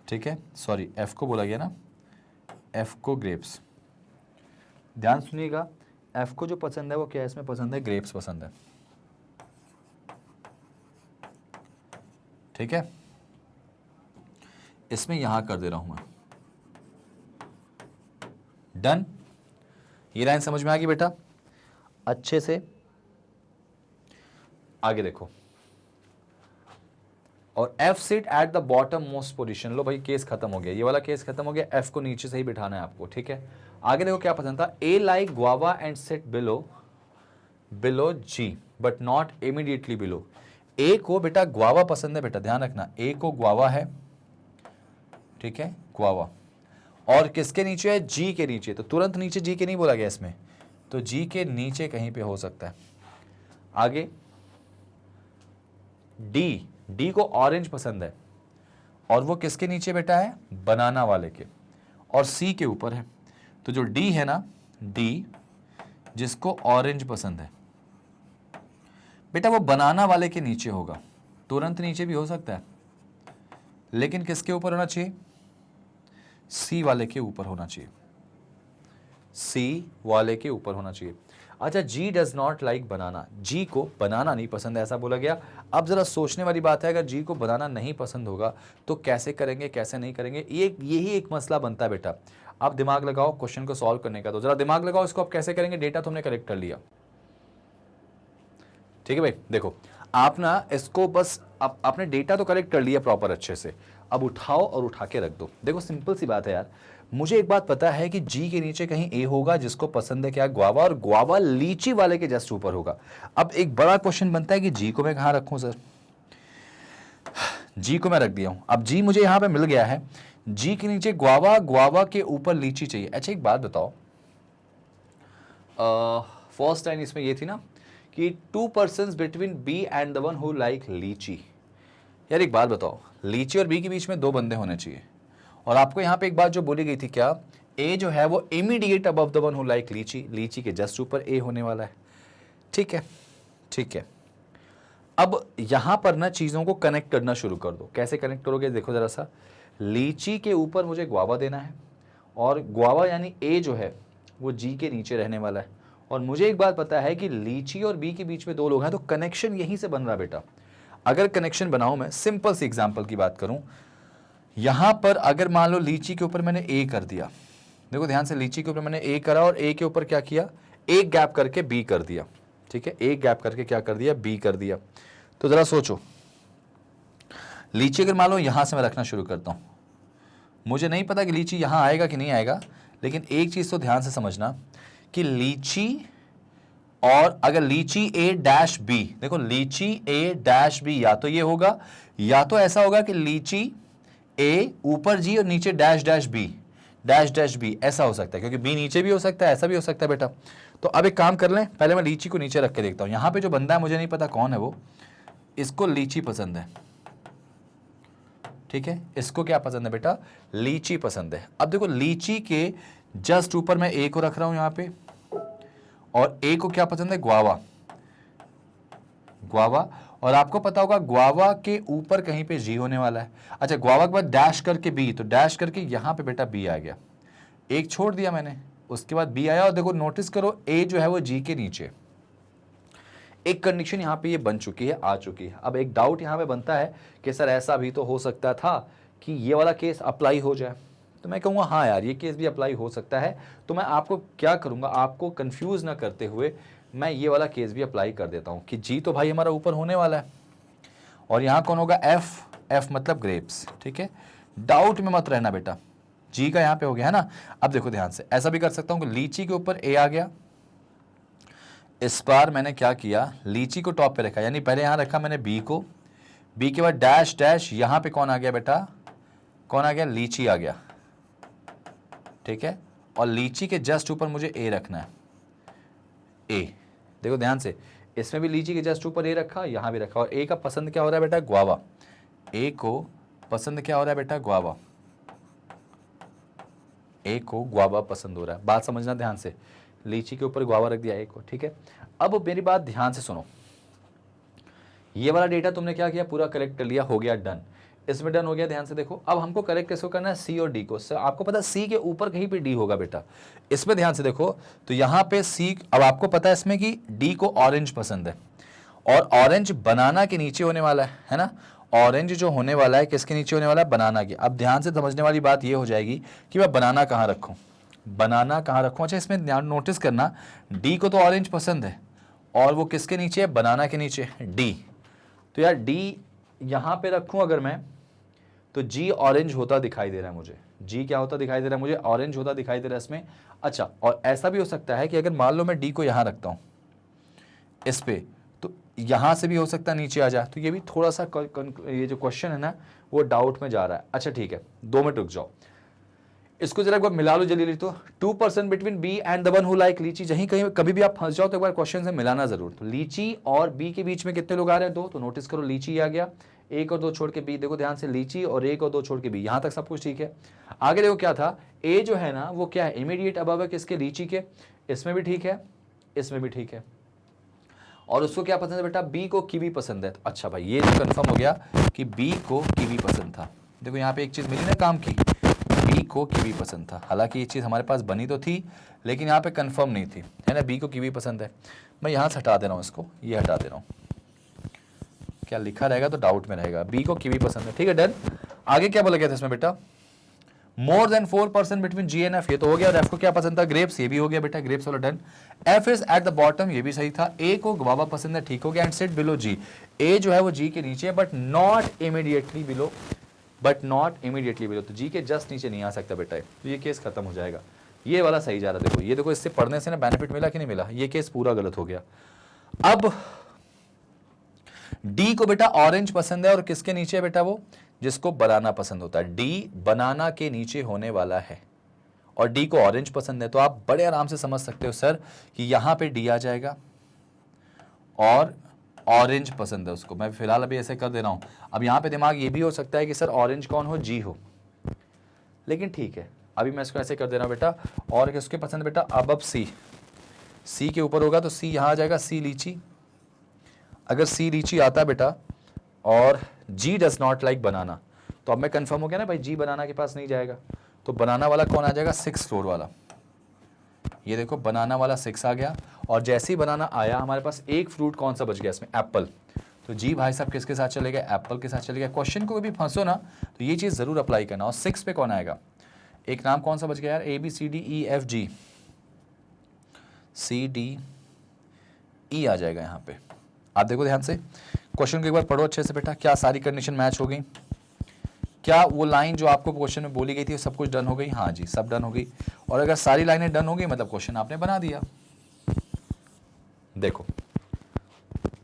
ठीक है, सॉरी एफ को बोला गया ना, एफ को ग्रेप्स, ध्यान सुनिएगा, एफ को जो पसंद है वो क्या है इसमें पसंद है? ग्रेप्स पसंद है। ठीक है, इसमें यहां कर दे रहा हूं मैं, डन। ये लाइन समझ में आ गई बेटा अच्छे से? आगे देखो, और F sit at the bottom most position. लो भाई केस खत्म हो गया, ये वाला केस खत्म हो गया, एफ को नीचे से ही बिठाना है आपको, ठीक है। आगे देखो क्या पसंद था, A like guava and sit below G but not immediately below. A को बेटा गुआवा पसंद है, बेटा ध्यान रखना, ए को गुआवा है, ठीक है, गुआवा, और किसके नीचे है, जी के नीचे। तो तुरंत नीचे जी के नहीं बोला गया इसमें, तो जी के नीचे कहीं पे हो सकता है। आगे डी को ऑरेंज पसंद है, और वो किसके नीचे बेटा है, बनाना वाले के, और सी के ऊपर है। तो जो डी है ना, डी जिसको ऑरेंज पसंद है बेटा, वो बनाना वाले के नीचे होगा। तुरंत नीचे भी हो सकता है, लेकिन किसके ऊपर होना चाहिए, सी वाले के ऊपर होना चाहिए, सी वाले के ऊपर होना चाहिए। अच्छा, जी डज नॉट लाइक बनाना, जी को बनाना नहीं पसंद है ऐसा बोला गया। अब जरा सोचने वाली बात है, अगर जी को बनाना नहीं पसंद होगा तो कैसे करेंगे, कैसे नहीं करेंगे, यही एक मसला बनता है बेटा। आप दिमाग लगाओ क्वेश्चन को सॉल्व करने का, तो जरा दिमाग लगाओ इसको आप कैसे करेंगे। डेटा तुमने कलेक्ट कर लिया, ठीक है भाई। देखो आप ना इसको बस आपने डेटा तो कलेक्ट कर लिया प्रॉपर अच्छे से, अब उठाओ और उठा के रख दो। देखो सिंपल सी बात है यार, मुझे एक बात पता है कि जी के नीचे कहीं ए होगा जिसको पसंद है क्या, गुआवा, और गुआवा लीची वाले के जस्ट ऊपर होगा। अब एक बड़ा क्वेश्चन बनता है कि जी को मैं कहां रखूं सर, जी को मैं रख दिया हूं। अब जी मुझे यहां पे मिल गया है, जी के नीचे गुआवा, गुआवा के ऊपर लीची चाहिए। अच्छा एक बात बताओ, फर्स्ट लाइन इसमें ये थी ना कि 2 persons between B and the one who like lychee. यार एक बात बताओ, लीची और बी के बीच में 2 बंदे होने चाहिए, और आपको यहां पे एक बात जो बोली गई थी क्या, ए जो है वो immediate above the one who like लीची, लीची के जस्ट ऊपर ए होने वाला है, ठीक है, ठीक है। अब यहां पर ना चीजों को कनेक्ट करना शुरू कर दो। कैसे कनेक्ट करोगे, देखो जरा सा, लीची के ऊपर मुझे गुआवा देना है, और गुआवा यानी ए जो है वो जी के नीचे रहने वाला है, और मुझे एक बात पता है कि लीची और बी के बीच में 2 लोग हैं, तो कनेक्शन यहीं से बन रहा बेटा। अगर कनेक्शन बनाऊं, मैं सिंपल सी एग्जांपल की बात करूं, यहां पर अगर मान लो लीची के ऊपर मैंने ए कर दिया, देखो ध्यान से, लीची के ऊपर मैंने ए करा और ए के ऊपर क्या किया, एक गैप करके बी कर दिया, ठीक है, एक गैप करके क्या कर दिया, बी कर दिया। तो जरा सोचो, लीची अगर मान लो यहां से मैं रखना शुरू करता हूं, मुझे नहीं पता कि लीची यहां आएगा कि नहीं आएगा, लेकिन एक चीज तो ध्यान से समझना कि लीची, और अगर लीची ए डैश बी, देखो लीची ए डैश बी या तो ये होगा, या तो ऐसा होगा कि लीची ए ऊपर जी और नीचे dash dash B, dash dash B, ऐसा हो सकता है, क्योंकि बी नीचे भी हो सकता है, ऐसा भी हो सकता है बेटा। तो अब एक काम कर लें, पहले मैं लीची को नीचे रख के देखता हूं। यहां पे जो बंदा है मुझे नहीं पता कौन है वो, इसको लीची पसंद है, ठीक है, इसको क्या पसंद है बेटा, लीची पसंद है। अब देखो लीची के जस्ट ऊपर मैं ए को रख रहा हूं यहां पे, और ए को क्या पसंद है, गुआवा, गुआवा, और आपको पता होगा गुआवा के ऊपर कहीं पे जी होने वाला है। अच्छा, गुआवा के बाद डैश करके बी, तो डैश करके यहां पे बेटा बी आ गया, एक छोड़ दिया मैंने, उसके बाद बी आया, और देखो नोटिस करो ए जो है वो जी के नीचे। एक कंडीशन यहां पे ये बन चुकी है, आ चुकी है। अब एक डाउट यहां पे बनता है कि सर ऐसा भी तो हो सकता था कि ये वाला केस अप्लाई हो जाए, तो मैं कहूँगा हाँ यार ये केस भी अप्लाई हो सकता है। तो मैं आपको क्या करूँगा, आपको कंफ्यूज ना करते हुए मैं ये वाला केस भी अप्लाई कर देता हूँ कि जी तो भाई हमारा ऊपर होने वाला है, और यहाँ कौन होगा, एफ, एफ मतलब ग्रेप्स, ठीक है। डाउट में मत रहना बेटा, जी का यहाँ पे हो गया है ना। अब देखो ध्यान से, ऐसा भी कर सकता हूँ कि लीची के ऊपर ए आ गया, इस बार मैंने क्या किया, लीची को टॉप पे रखा, यानी पहले यहाँ रखा मैंने बी को, बी के बाद डैश डैश, यहाँ पे कौन आ गया बेटा, कौन आ गया, लीची आ गया, ठीक है, और लीची के जस्ट ऊपर मुझे ए रखना है, ए। देखो ध्यान से, इसमें भी लीची के जस्ट ऊपर ए रखा, यहां भी रखा, और ए का पसंद क्या हो रहा है बेटा, गुआवा, ए को पसंद क्या हो रहा है बेटा, गुआवा, ए को गुआवा पसंद हो रहा है। बात समझना ध्यान से, लीची के ऊपर गुआवा रख दिया ए को, ठीक है। अब मेरी बात ध्यान से सुनो, ये वाला डेटा तुमने क्या किया, पूरा कलेक्ट कर लिया, हो गया डन, इसमें डन हो गया। ध्यान से देखो, अब हमको कलेक्ट किसको करना है, सी और डी को। आपको पता है सी के ऊपर कहीं पे डी होगा बेटा, इसमें ध्यान से देखो, तो यहां पे सी, अब आपको पता है इसमें कि डी को ऑरेंज पसंद है, और ऑरेंज बनाना के नीचे होने वाला है ना, ऑरेंज जो होने वाला है किसके नीचे होने वाला है, बनाना की। अब ध्यान से समझने वाली बात ये हो जाएगी कि मैं बनाना कहाँ रखूँ, बनाना कहाँ रखूँ। अच्छा इसमें ध्यान नोटिस करना, डी को तो ऑरेंज पसंद है और वो किसके नीचे है, बनाना के नीचे, डी। तो यार डी यहाँ पे रखूँ अगर मैं, तो जी ऑरेंज होता दिखाई दे रहा है मुझे, जी क्या होता दिखाई दे रहा है मुझे, ऑरेंज होता दिखाई दे रहा है इसमें। अच्छा और ऐसा भी हो सकता है कि अगर मान लो मैं डी को यहाँ रखता हूँ इस पे, तो यहाँ से भी हो सकता है नीचे आ जाए। तो ये भी थोड़ा सा ये जो क्वेश्चन है ना वो डाउट में जा रहा है। अच्छा ठीक है 2 मिनट रुक जाओ, इसको जरा एक बार मिला लो जल्दी। तो 2% between B and the one who like lychee, जहीं कहीं कभी भी आप फंस जाओ तो एक बार क्वेश्चन से मिलाना जरूर। तो लीची और बी के बीच में कितने लोग आ रहे हैं, 2। तो नोटिस करो लीची आ गया, 1 और 2 छोड़ के बी, देखो ध्यान से लीची और 1 और 2 छोड़ के बी, यहां तक सब कुछ ठीक है। आगे देखो क्या था, ए जो है ना वो क्या है, इमीडिएट अबव है किसके, लीची के, इसमें भी ठीक है, इसमें भी ठीक है। और उसको क्या पसंद है बेटा, बी को कीवी पसंद है। अच्छा भाई ये तो कंफर्म हो गया कि बी को कीवी पसंद था। देखो यहाँ पे एक चीज मिली ना काम की, बी को कीवी पसंद था। हालांकि ये चीज हमारे पास बनी तो थी लेकिन यहाँ पे कंफर्म नहीं थी, है ना, बी को कीवी पसंद है। मैं यहाँ से हटा दे रहा हूँ इसको, ये हटा दे रहा हूँ, क्या लिखा रहेगा तो डाउट में रहेगा, बी को कीवी पसंद है, ठीक है डन। आगे क्या बोला गया था इसमें बेटा, more than 4% between ji and F, ये तो हो गया। और एफ को क्या पसंद था, ग्रेप्स, ये भी हो गया बेटा, ग्रेप्स वाला done. F is eight the bottom, ये भी सही था। ए को गुआवा पसंद है, ठीक हो गया। एंड सिट बिलो जी, ए जो है वो जी के नीचे है but not immediately below, but not immediately below, तो जी के जस्ट नीचे नहीं आ सकता बेटा, तो ये केस खत्म हो जाएगा। ये वाला सही जा रहा है, देखो ये देखो, इससे पढ़ने से ना बेनिफिट मिला कि नहीं मिला, ये केस पूरा गलत हो गया। अब डी को बेटा ऑरेंज पसंद है और किसके नीचे है बेटा, वो जिसको बनाना पसंद होता है, डी बनाना के नीचे होने वाला है और डी को ऑरेंज पसंद है। तो आप बड़े आराम से समझ सकते हो सर कि यहां पे डी आ जाएगा और ऑरेंज पसंद है उसको। मैं फिलहाल अभी ऐसे कर दे रहा हूं। अब यहां पे दिमाग ये भी हो सकता है कि सर ऑरेंज कौन हो, जी हो, लेकिन ठीक है अभी मैं इसको ऐसे कर दे रहा हूं बेटा। और किसके पसंद बेटा, अब सी, सी के ऊपर होगा तो सी यहां आ जाएगा, सी लीची। अगर सी लीची आता बेटा और जी डज नॉट लाइक बनाना, तो अब मैं कंफर्म हो गया ना भाई, जी बनाना के पास नहीं जाएगा। तो बनाना वाला कौन आ जाएगा, 6 फ्लोर वाला। ये देखो बनाना वाला 6 आ गया और जैसे ही बनाना आया हमारे पास एक फ्रूट कौन सा बच गया इसमें, एप्पल। तो जी भाई साहब किसके साथ चले गए, एप्पल के साथ चले गए। क्वेश्चन को भी फंसो ना तो ये चीज जरूर अप्लाई करना। और 6 पे कौन आएगा, एक नाम कौन सा बच गया यार, A B C D E F G, C D E आ जाएगा यहाँ पे। आप देखो ध्यान से क्वेश्चन को एक बार पढ़ो अच्छे से बेटा, क्या सारी कंडीशन मैच हो गई, क्या वो लाइन जो आपको क्वेश्चन में बोली गई थी सब कुछ डन हो गई, हाँ जी सब डन हो गई। और अगर सारी लाइनें डन हो गई मतलब क्वेश्चन आपने बना दिया। देखो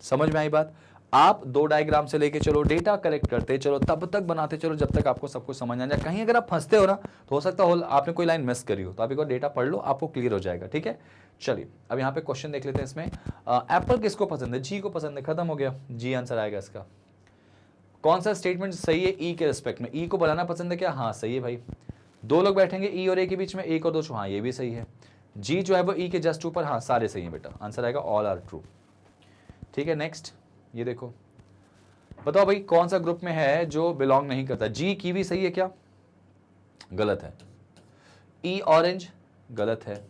समझ में आई बात, आप 2 डायग्राम से लेके चलो, डेटा कलेक्ट करते चलो, तब तक बनाते चलो जब तक आपको सब कुछ समझ आ जाए। कहीं अगर आप फंसते हो ना तो हो सकता हो आपने कोई लाइन मिस करी हो, तो आप एक बार डेटा पढ़ लो, आपको क्लियर हो जाएगा, ठीक है। चलिए अब यहाँ पे क्वेश्चन देख लेते हैं। इसमें एप्पल किसको पसंद है, जी को पसंद है, खत्म हो गया, जी आंसर आएगा इसका। कौन सा स्टेटमेंट सही है, ई के रिस्पेक्ट में, ई को बनाना पसंद है क्या, हाँ सही है भाई। 2 लोग बैठेंगे ई और ए के बीच में, 1 और 2, हाँ ये भी सही है। जी जो है वो ई के जस्ट ऊपर, हाँ सारे सही है बेटा, आंसर आएगा ऑल आर ट्रू, ठीक है। नेक्स्ट ये देखो, बताओ भाई कौन सा ग्रुप में है जो बिलोंग नहीं करता, जी कीवी सही है क्या, गलत है। ई ऑरेंज गलत है।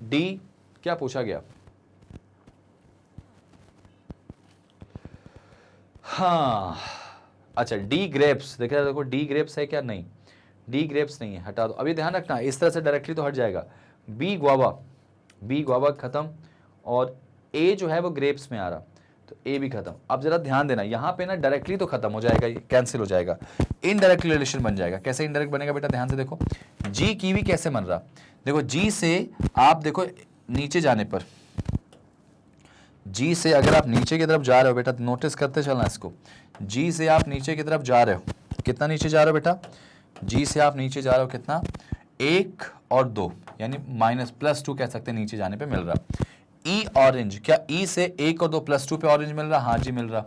डी क्या पूछा गया, हाँ अच्छा डी ग्रेप्स, देखो डी ग्रेप्स है क्या, नहीं डी ग्रेप्स नहीं है, हटा दो। अभी ध्यान रखना इस तरह से डायरेक्टली तो हट जाएगा। बी गुआवा, बी गुआवा खत्म और ए जो है वो ग्रेप्स में आ रहा, तो ए भी खत्म। अब जरा ध्यान देना यहाँ पे ना डायरेक्टली तो खत्म हो जाएगा, ये कैंसिल हो जाएगा, इनडायरेक्ट रिलेशन बन जाएगा। कैसे इनडायरेक्ट बनेगा बेटा, ध्यान से देखो, जी कीवी कैसे बन रहा, देखो जी से आप देखो नीचे जाने पर, जी से अगर आप नीचे की तरफ जा रहे हो बेटा, नोटिस करते चलना इसको, जी से आप नीचे की तरफ जा रहे हो, कितना नीचे जा रहे हो बेटा, जी से आप नीचे जा रहे हो कितना, 1 और 2 यानी -+2 कह सकते हैं नीचे जाने पे मिल रहा। ई ऑरेंज, क्या ई से 1 और 2 +2 पे ऑरेंज मिल रहा, हाँ जी मिल रहा।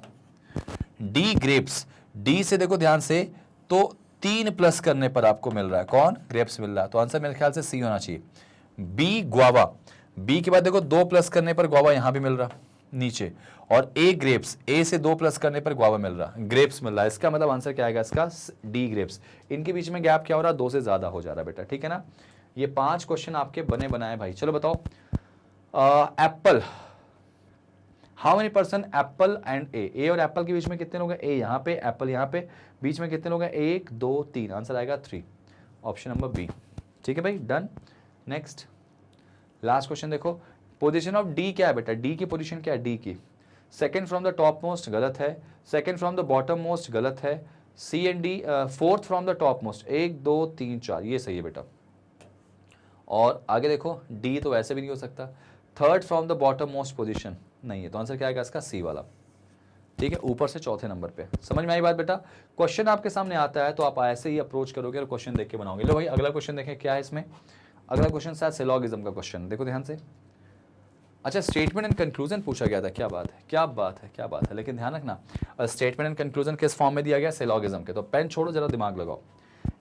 डी ग्रेप्स, डी से देखो ध्यान से तो 3 प्लस करने पर आपको मिल रहा है, कौन, ग्रेप्स मिल रहा है, तो आंसर मेरे ख्याल से सी होना चाहिए। बी गुआवा, बी के बाद देखो 2 प्लस करने पर गुआवा यहां भी मिल रहा नीचे, और ए ग्रेप्स, ए से 2 प्लस करने पर गुआवा मिल रहा, ग्रेप्स मिल रहा है। इसका मतलब आंसर क्या आएगा इसका, डी ग्रेप्स। इनके बीच में गैप क्या हो रहा है, 2 से ज्यादा हो जा रहा है बेटा, ठीक है ना। ये 5 क्वेश्चन आपके बने बनाए भाई। चलो बताओ apple, how many person apple and A और एप्पल के बीच में कितने लोग हैं, ए यहाँ पे, एप्पल यहाँ पे, बीच में कितने लोग हैं, 1 2 3, आंसर आएगा 3, ऑप्शन नंबर बी। ठीक है भाई, डन। नेक्स्ट लास्ट क्वेश्चन देखो, पोजीशन ऑफ डी क्या है बेटा, डी की पोजीशन क्या है, डी की second from the top most गलत है, second from the bottom most गलत है, C and D fourth from the top most, 1 2 3 4 ये सही है बेटा। और आगे देखो, डी तो वैसे भी नहीं हो सकता, third from the bottom most position नहीं है, तो आंसर क्या आएगा इसका, सी वाला। ठीक है, ऊपर से चौथे नंबर पे। समझ में आई बात बेटा। क्वेश्चन आपके सामने आता है तो आप ऐसे ही अप्रोच करोगे और क्वेश्चन देख के बनाओगे। लो भाई अगला क्वेश्चन देखें क्या है इसमें। अगला क्वेश्चन शायद सिलॉगिज्म का क्वेश्चन, देखो ध्यान से। अच्छा, स्टेटमेंट एंड कंक्लूजन पूछा गया था, क्या बात है, क्या बात है, क्या बात है। लेकिन ध्यान रखना, स्टेटमेंट एंड कंक्लूजन किस फॉर्म में दिया गया, सिलॉगिज्म के। तो पेन छोड़ो, जरा दिमाग लगाओ,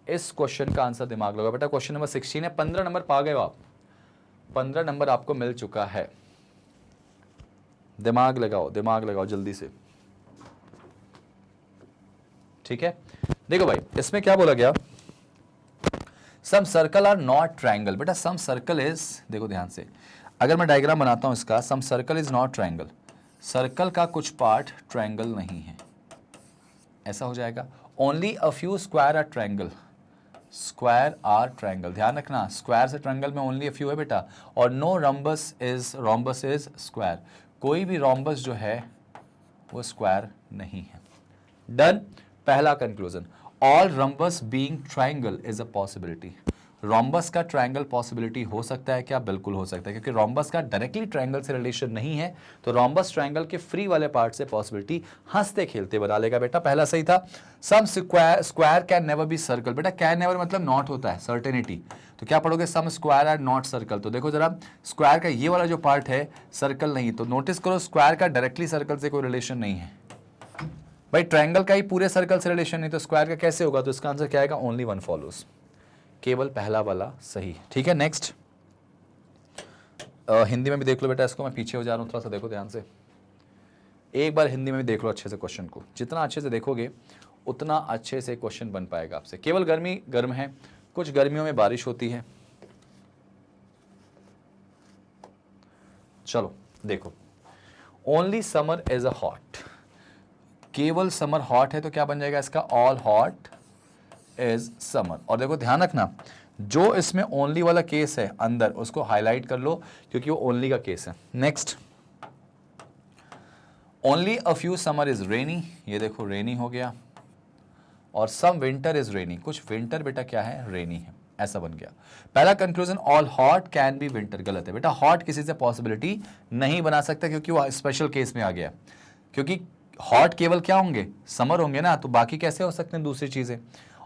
इस क्वेश्चन का आंसर दिमाग लगाओ बेटा। क्वेश्चन नंबर 16 है, 15 नंबर पा गए हो आप, 15 नंबर आपको मिल चुका है। दिमाग लगाओ, दिमाग लगाओ जल्दी से। ठीक है, देखो भाई इसमें क्या बोला गया, सम सर्कल आर नॉट ट्रायंगल। बेटा सम सर्कल इज, देखो ध्यान से, अगर मैं डायग्राम बनाता हूं इसका, some circle is not triangle, circle का कुछ पार्ट ट्रायंगल नहीं है, ऐसा हो जाएगा। Only a few square are triangle, square are triangle, ध्यान रखना स्क्वायर से ट्रायंगल में ओनली अ फ्यू है बेटा। और नो रॉम्बस इज स्क्वायर, कोई भी रॉम्बस जो है वो स्क्वायर नहीं है। डन। पहला conclusion, all rhombus being triangle is a possibility. Rhombus का ट्रायंगल पॉसिबिलिटी हो सकता है क्या, बिल्कुल हो सकता है, क्योंकि रॉम्बस का डायरेक्टली ट्रायंगल से रिलेशन नहीं है, तो रॉम्बस ट्रायंगल के फ्री वाले पार्ट से पॉसिबिलिटी हंसते खेलते बना लेगा बेटा, पहला सही था। Some square can never be circle, बेटा कैन नेवर मतलब नॉट होता है, सर्टेनिटी, तो क्या पढ़ोगे, some square are not circle. तो देखो जरा, स्क्वायर का ये वाला जो पार्ट है सर्कल नहीं, तो नोटिस करो स्क्वायर का डायरेक्टली सर्कल से कोई रिलेशन नहीं है भाई, ट्रायंगल का ही पूरे सर्कल से रिलेशन नहीं, तो स्क्वायर का कैसे होगा, तो इसका आंसर क्या आएगा, ओनली वन फॉलोज, केवल पहला वाला सही। ठीक है, नेक्स्ट हिंदी में भी देख लो बेटा इसको, मैं पीछे हो जा रहा हूँ थोड़ा सा, देखो ध्यान से, एक बार हिंदी में भी देख लो अच्छे से क्वेश्चन को, जितना अच्छे से देखोगे उतना अच्छे से क्वेश्चन बन पाएगा आपसे। केवल गर्मी गर्म है, कुछ गर्मियों में बारिश होती है। चलो देखो, only summer is a hot, केवल समर हॉट है, तो क्या बन जाएगा इसका, ऑल हॉट इज समर। और देखो ध्यान रखना, जो इसमें ओनली वाला केस है अंदर उसको हाईलाइट कर लो, क्योंकि वो ओनली का केस है। Next, only a few summer is rainy, ये देखो रेनी हो गया। और सम विंटर इज रेनी, कुछ विंटर बेटा क्या है, रेनी है, ऐसा बन गया। पहला conclusion, all hot can be winter, गलत है बेटा, हॉट किसी से पॉसिबिलिटी नहीं बना सकता, क्योंकि वो स्पेशल केस में आ गया, क्योंकि हॉट केवल क्या होंगे, समर होंगे ना, तो बाकी कैसे हो सकते हैं दूसरी चीजें।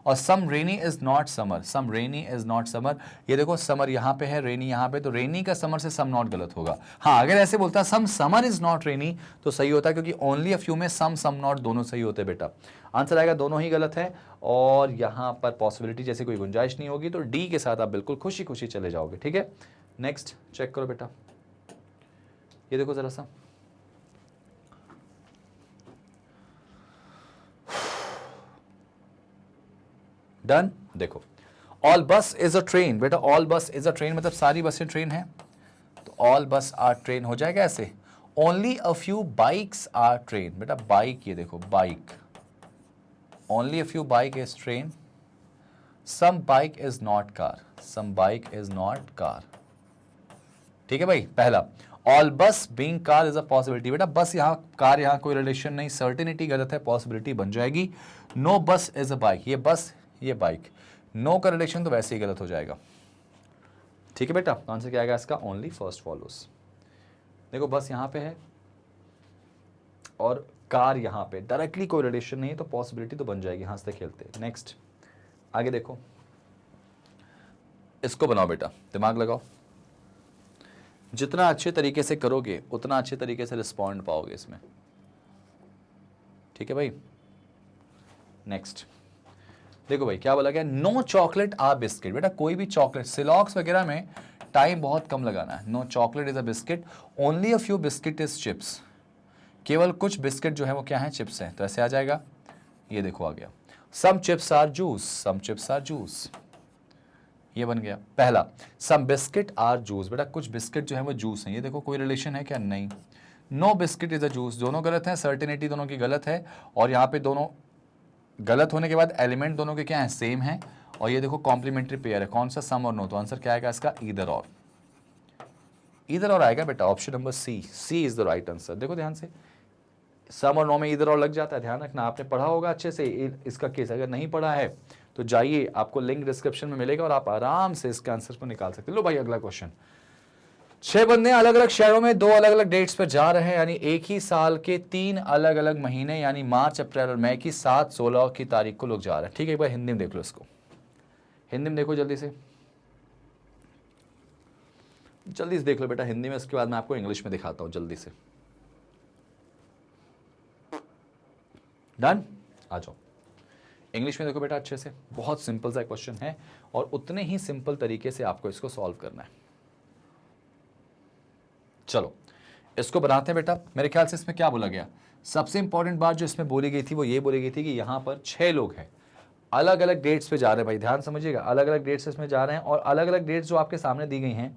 और some rainy is not summer, some rainy is not summer, ये देखो समर यहाँ पे है, रेनी यहाँ पे, तो रेनी का समर से सम नॉट गलत होगा। हाँ अगर ऐसे बोलता सम समर इज नॉट रेनी तो सही होता, क्योंकि ओनली अ फ्यू में सम नॉट दोनों सही होते बेटा। आंसर आएगा दोनों ही गलत है, और यहाँ पर पॉसिबिलिटी जैसे कोई गुंजाइश नहीं होगी, तो डी के साथ आप बिल्कुल खुशी खुशी चले जाओगे। ठीक है, नेक्स्ट चेक करो बेटा, ये देखो जरा सा, डन। देखो, ऑल बस इज अ ट्रेन, बेटा ऑल बस इज अ ट्रेन मतलब सारी बसें ट्रेन है, तो ऑल बस आर ट्रेन हो जाएगा ऐसे। Only a few bikes are train, बेटा बाइक, ये देखो bike, only a few bike is train. Some bike is not car, some bike is not car. ठीक है भाई, पहला all bus being car is a possibility, बेटा बस यहाँ कार यहाँ कोई रिलेशन नहीं, सर्टेनिटी गलत है, पॉसिबिलिटी बन जाएगी। नो बस इज अ बाइक, ये बस ये बाइक, नो का रिलेशन तो वैसे ही गलत हो जाएगा। ठीक है बेटा, आंसर क्या आएगा इसका, ओनली फर्स्ट फॉलोस। देखो बस यहाँ पे है और कार यहाँ पे, डायरेक्टली कोई रिलेशन नहीं है, तो पॉसिबिलिटी तो बन जाएगी हंसते खेलते। नेक्स्ट आगे देखो, इसको बनाओ बेटा, दिमाग लगाओ, जितना अच्छे तरीके से करोगे उतना अच्छे तरीके से रिस्पॉन्ड पाओगे इसमें। ठीक है भाई, नेक्स्ट देखो भाई क्या बोला गया, नो चॉकलेट आर बिस्किट, बेटा कोई भी चॉकलेट, सिलॉक्स वगैरह में टाइम बहुत कम लगाना है। No chocolate is a biscuit, only a few biscuit is chips, केवल कुछ बिस्किट जो है वो क्या है, चिप्स है, तो ऐसे आ जाएगा, ये देखो आ गया। Some chips are juice, some chips are juice, ये बन गया पहला। सम बिस्किट आर जूस, बेटा कुछ बिस्किट जो है वो जूस है, ये देखो कोई रिलेशन है क्या, नहीं। No biscuit is a juice, दोनों गलत हैं, सर्टेनिटी दोनों की गलत है, और यहाँ पे दोनों गलत होने के बाद एलिमेंट दोनों के क्या है, सेम है, और ये देखो कॉम्प्लीमेंट्री पेयर है, कौन सा, सम और नो, तो आंसर क्या आएगा इसका, ईदर और, ईदर और आएगा बेटा, option number C, C is the right answer. देखो ध्यान से, सम और नो में ईदर और लग जाता है, ध्यान रखना, आपने पढ़ा होगा अच्छे से इसका केस, अगर नहीं पढ़ा है तो जाइए, आपको लिंक डिस्क्रिप्शन में मिलेगा और आप आराम से इसके आंसर को निकाल सकते हैं। लो भाई अगला क्वेश्चन, 6 बंदे अलग अलग शहरों में 2 अलग अलग डेट्स पर जा रहे हैं, यानी एक ही साल के 3 अलग अलग महीने, यानी मार्च, अप्रैल और मई की 7, 16 की तारीख को लोग जा रहे हैं। ठीक है, एक बार हिंदी में देख लो इसको, हिंदी में देखो जल्दी से, जल्दी से देख लो बेटा हिंदी में, इसके बाद मैं आपको इंग्लिश में दिखाता हूं जल्दी से। डन, आ जाओ, इंग्लिश में देखो बेटा अच्छे से, बहुत सिंपल सा क्वेश्चन है और उतने ही सिंपल तरीके से आपको इसको सॉल्व करना है। चलो इसको बनाते हैं बेटा। मेरे ख्याल से इसमें क्या बोला गया, सबसे इंपॉर्टेंट बात जो इसमें बोली गई थी वो ये बोली गई थी कि यहाँ पर 6 लोग हैं, अलग अलग डेट्स पे जा रहे हैं। भाई ध्यान समझिएगा, अलग अलग डेट्स इसमें जा रहे हैं, और अलग अलग डेट्स जो आपके सामने दी गई हैं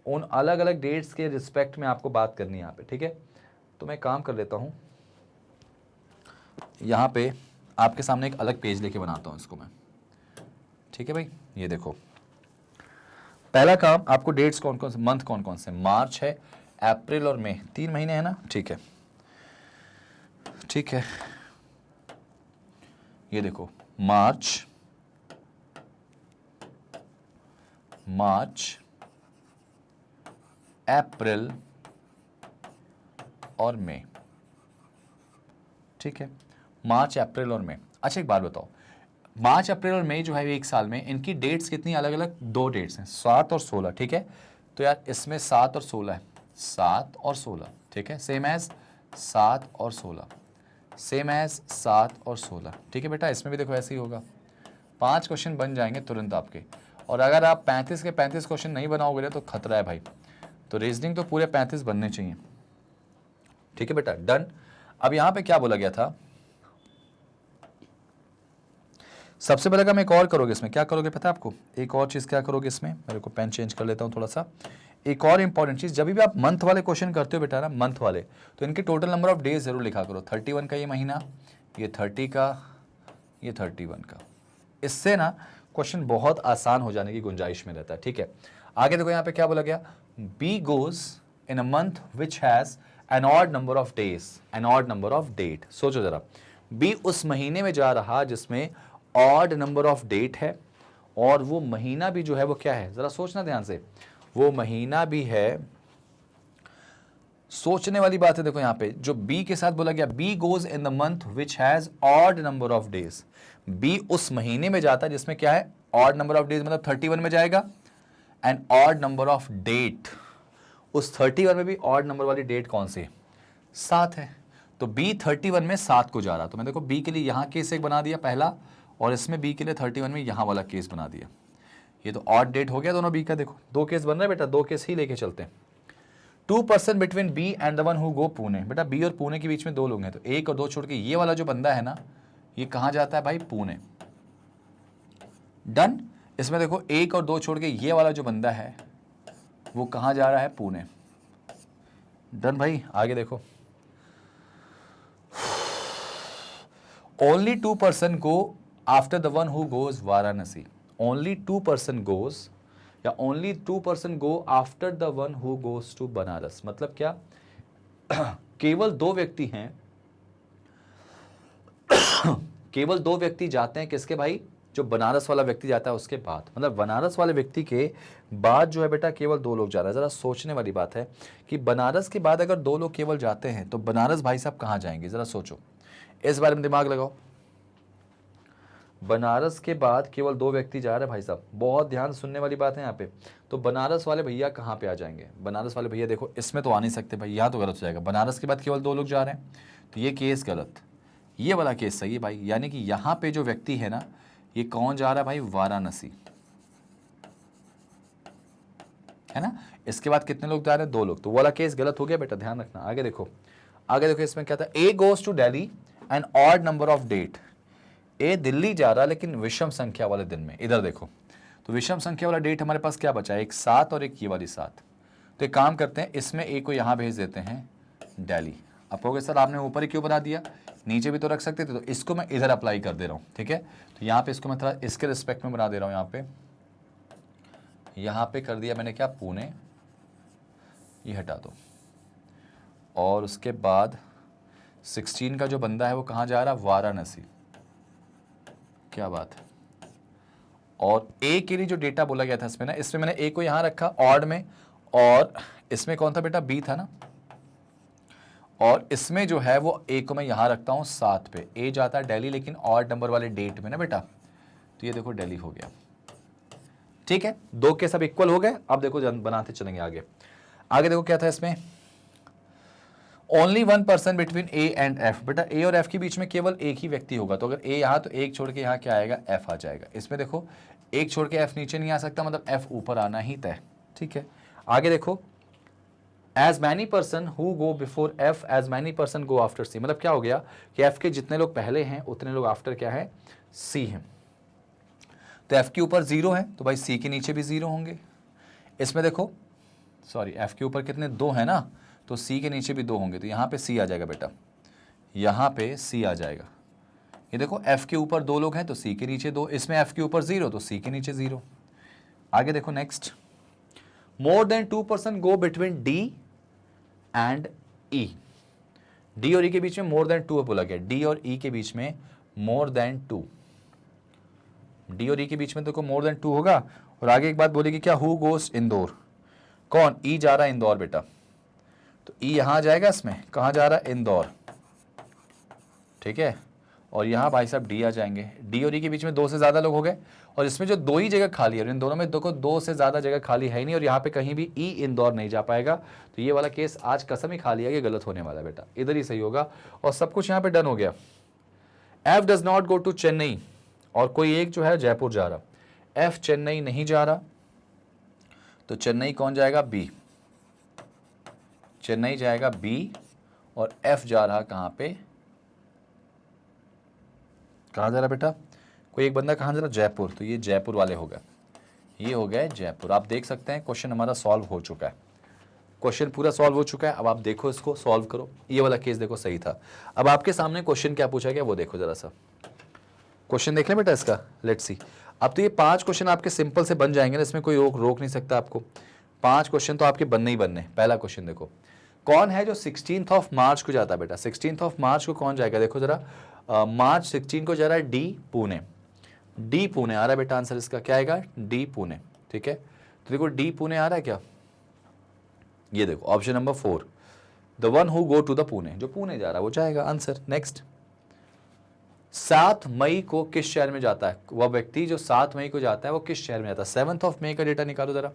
उन अलग अलग डेट्स के रिस्पेक्ट में आपको बात करनी है यहाँ पे। ठीक है, तो मैं काम कर लेता हूँ, यहाँ पे आपके सामने एक अलग पेज लेके बनाता हूँ इसको मैं। ठीक है भाई, ये देखो, पहला काम, आपको डेट्स कौन कौन से, मंथ कौन कौन से, मार्च है, अप्रैल और मई, 3 महीने है ना। ठीक है, ठीक है, ये देखो, मार्च, अप्रैल और मई। ठीक है, मार्च, अप्रैल और मई। अच्छा एक बात बताओ, मार्च, अप्रैल और मई जो है एक साल में, इनकी डेट्स कितनी अलग अलग, 2 डेट्स हैं, 7 और 16। ठीक है, तो यार इसमें 7 और 16 है, 7 और 16। ठीक है, सेम एज 7 और 16, सेम एज 7 और 16। ठीक है बेटा, इसमें भी देखो ऐसे ही होगा, 5 क्वेश्चन बन जाएंगे तुरंत आपके, और अगर आप 35 के 35 क्वेश्चन नहीं बनाओगे तो खतरा है भाई, तो रीजनिंग तो पूरे 35 बनने चाहिए। ठीक है बेटा, डन। अब यहां पे क्या बोला गया था, सबसे पहले काम एक और करोगे इसमें, क्या करोगे पता है आपको, एक और चीज क्या करोगे इसमें, मेरे को पेन चेंज कर लेता हूं थोड़ा सा। एक और इंपॉर्टेंट चीज, जब भी आप मंथ वाले क्वेश्चन करते हो बेटा ना, मंथ वाले, तो इनके टोटल नंबर ऑफ डेज जरूर लिखा करो, 31 का ये महीना, ये 30 का, ये 31 का। इससे ना क्वेश्चन बहुत आसान हो जाने की गुंजाइश में रहता है। ठीक है, आगे देखो यहाँ पे क्या बोला गया, B goes in a month which has an odd number of days, an odd number of date. सोचो जरा, बी उस महीने में जा रहा जिसमें ऑड नंबर ऑफ डेट है, और वो महीना भी जो है वो क्या है, जरा सोचना ध्यान से, वो महीना भी है, सोचने वाली बात है। देखो यहाँ पे जो बी के साथ बोला गया, B goes in the month which has odd number of days, B उस महीने में जाता है जिसमें क्या है, ऑड नंबर ऑफ डेज, मतलब 31 में जाएगा, and odd number of date, उस 31 में भी ऑड नंबर वाली डेट कौन सी, 7 है, तो बी 31 में 7 को जा रहा। तो मैं देखो बी के लिए यहाँ केस एक बना दिया पहला, और इसमें बी के लिए 31 में यहाँ वाला केस बना दिया। ये तो ऑड डेट हो गया दोनों बी का। देखो 2 केस बन रहे बेटा, 2 केस ही लेके चलते हैं। 2 person between B and the one who go Pune, बेटा बी और पुणे के बीच में 2 लोग हैं, तो 1 और 2 छोड़ के ये वाला जो बंदा है ना, ये कहाँ जाता है भाई, पुणे। डन। इसमें देखो 1 और 2 छोड़ के ये वाला जो बंदा है वो कहाँ जा रहा है, पुणे। डन भाई, आगे देखो, only 2 person go after the one who goes Varanasi, only 2 person goes, या only 2 person go after the one who goes to Banaras. मतलब क्या, केवल 2 व्यक्ति हैं, केवल 2 व्यक्ति जाते हैं किसके भाई, जो बनारस वाला व्यक्ति जाता है उसके बाद, मतलब बनारस वाले व्यक्ति के बाद जो है बेटा केवल 2 लोग जा रहे हैं। जरा सोचने वाली बात है कि बनारस के बाद अगर 2 लोग केवल जाते हैं तो बनारस भाई साहब कहाँ जाएंगे, जरा सोचो, इस बारे में दिमाग लगाओ। बनारस के बाद केवल 2 व्यक्ति जा रहे हैं भाई साहब, बहुत ध्यान सुनने वाली बात है यहाँ पे। तो बनारस वाले भैया कहाँ पे आ जाएंगे, बनारस वाले भैया देखो इसमें तो आ नहीं सकते भाई, यहाँ तो गलत हो जाएगा, बनारस के बाद केवल 2 लोग जा रहे हैं, तो ये केस गलत, ये वाला केस सही है भाई। यानी कि यहाँ पे जो व्यक्ति है ना, ये कौन जा रहा है भाई, वाराणसी, है ना। इसके बाद कितने लोग जा रहे हैं, 2 लोग, तो वाला केस गलत हो गया बेटा, ध्यान रखना। आगे देखो, आगे देखो इसमें क्या था, A goes to Delhi an odd number of date, A Delhi जा रहा लेकिन विषम संख्या वाले दिन में। इधर देखो, तो विषम संख्या वाला डेट हमारे पास क्या बचा है, एक 7 और एक ये वाली 7। तो एक काम करते हैं, इसमें ए को यहाँ भेज देते हैं, दिल्ली। अब कहोगे सर आपने ऊपर ही क्यों बना दिया, नीचे भी तो रख सकते थे, तो इसको मैं इधर अप्लाई कर दे रहा हूँ, ठीक है। तो यहाँ पे इसको मैं थोड़ा इसके रिस्पेक्ट में बना दे रहा हूँ, यहाँ पे कर दिया मैंने क्या, पुणे, ये हटा दो। और उसके बाद 16 का जो बंदा है वो कहाँ जा रहा, वाराणसी, क्या बात है। और ए के लिए जो डेटा बोला गया था इसमें ना, इसमें मैंने ए को यहाँ रखा ऑड में, और इसमें कौन था बेटा, बी था ना, और इसमें जो है वो ए को मैं यहाँ रखता हूँ 7 पे। ए जाता है दिल्ली लेकिन ऑड नंबर वाले डेट में ना बेटा, तो ये देखो दिल्ली हो गया, ठीक है। दो के सब इक्वल हो गए। अब देखो बनाते चलेंगे आगे। आगे देखो क्या था इसमें, only 1% between A and F. बेटा ए और एफ के बीच में केवल एक ही व्यक्ति होगा, तो अगर ए यहाँ तो एक छोड़ के यहाँ क्या आएगा, एफ आ जाएगा। इसमें देखो एक छोड़ के एफ नीचे नहीं आ सकता, मतलब एफ ऊपर आना ही तय, ठीक है। आगे देखो, as many person who go before F as many person go after C, मतलब क्या हो गया कि एफ के जितने लोग पहले हैं उतने लोग आफ्टर क्या है, सी हैं। तो एफ के ऊपर 0 है तो भाई सी के नीचे भी 0 होंगे। इसमें देखो सॉरी, एफ के ऊपर कितने, 2 है ना, तो सी के नीचे भी 2 होंगे, तो यहाँ पे सी आ जाएगा बेटा, यहाँ पे सी आ जाएगा। ये देखो एफ के ऊपर 2 लोग हैं तो सी के नीचे 2, इसमें एफ के ऊपर 0 तो सी के नीचे 0। आगे देखो next, more than 2% go between D and E. D और ई के बीच में मोर देन 2 बोला गया, डी और ई के बीच में मोर देन 2, डी और ई के बीच में देखो मोर देन 2 होगा। और आगे एक बात बोलेगी क्या, हु गोस इंदौर, कौन, ई जा रहा है इंदौर बेटा, तो ई यहां जाएगा, इसमें कहां जा रहा है, इंदौर, ठीक है। और यहां भाई साहब डी आ जाएंगे, डी और ई के बीच में 2 से ज्यादा लोग हो गए, और इसमें जो 2 ही जगह खाली है, और इन दोनों में देखो 2 से ज्यादा जगह खाली है ही नहीं, और यहाँ पे कहीं भी ई इंदौर नहीं जा पाएगा। तो ये वाला केस आज कसम ही खा लिया कि गलत होने वाला है बेटा, इधर ही सही होगा। और सब कुछ यहाँ पे डन हो गया। F does not go to Chennai, और कोई एक जो है जयपुर जा रहा, एफ चेन्नई नहीं जा रहा, तो चेन्नई कौन जाएगा, बी, चेन्नई जाएगा बी, और एफ जा रहा कहां पे, कहां जा रहा बेटा, कोई एक बंदा कहां जा रहा, जयपुर, तो ये जयपुर वाले हो गए, ये हो गए जयपुर। आप देख सकते हैं क्वेश्चन हमारा सॉल्व हो चुका है, क्वेश्चन पूरा सॉल्व हो चुका है। अब आप देखो इसको सॉल्व करो, ये वाला केस देखो सही था। अब आपके सामने क्वेश्चन क्या पूछा गया वो देखो जरा सा, क्वेश्चन देख लें बेटा इसका, लेट्स सी। अब तो ये 5 क्वेश्चन आपके सिंपल से बन जाएंगे ना, इसमें कोई रोक नहीं सकता आपको, 5 क्वेश्चन तो आपके बनने ही बनने। पहला क्वेश्चन देखो, कौन है जो 16th ऑफ मार्च को जाता है बेटा, 16th ऑफ मार्च को कौन जाएगा, देखो जरा, मार्च 16 को जा रहा है डी पुणे, डी पुणे आ रहा है बेटा, आंसर इसका क्या आएगा, डी पुणे, ठीक है। तो देखो डी पुणे आ रहा है क्या, ये देखो option number 4, the one who go to the Pune, जो पुणे जा रहा है वो जाएगा आंसर। नेक्स्ट, 7 मई को किस शहर में जाता है, वह व्यक्ति जो 7 मई को जाता है वो किस शहर में जाता है। 7th ऑफ मई का डेटा निकालो जरा,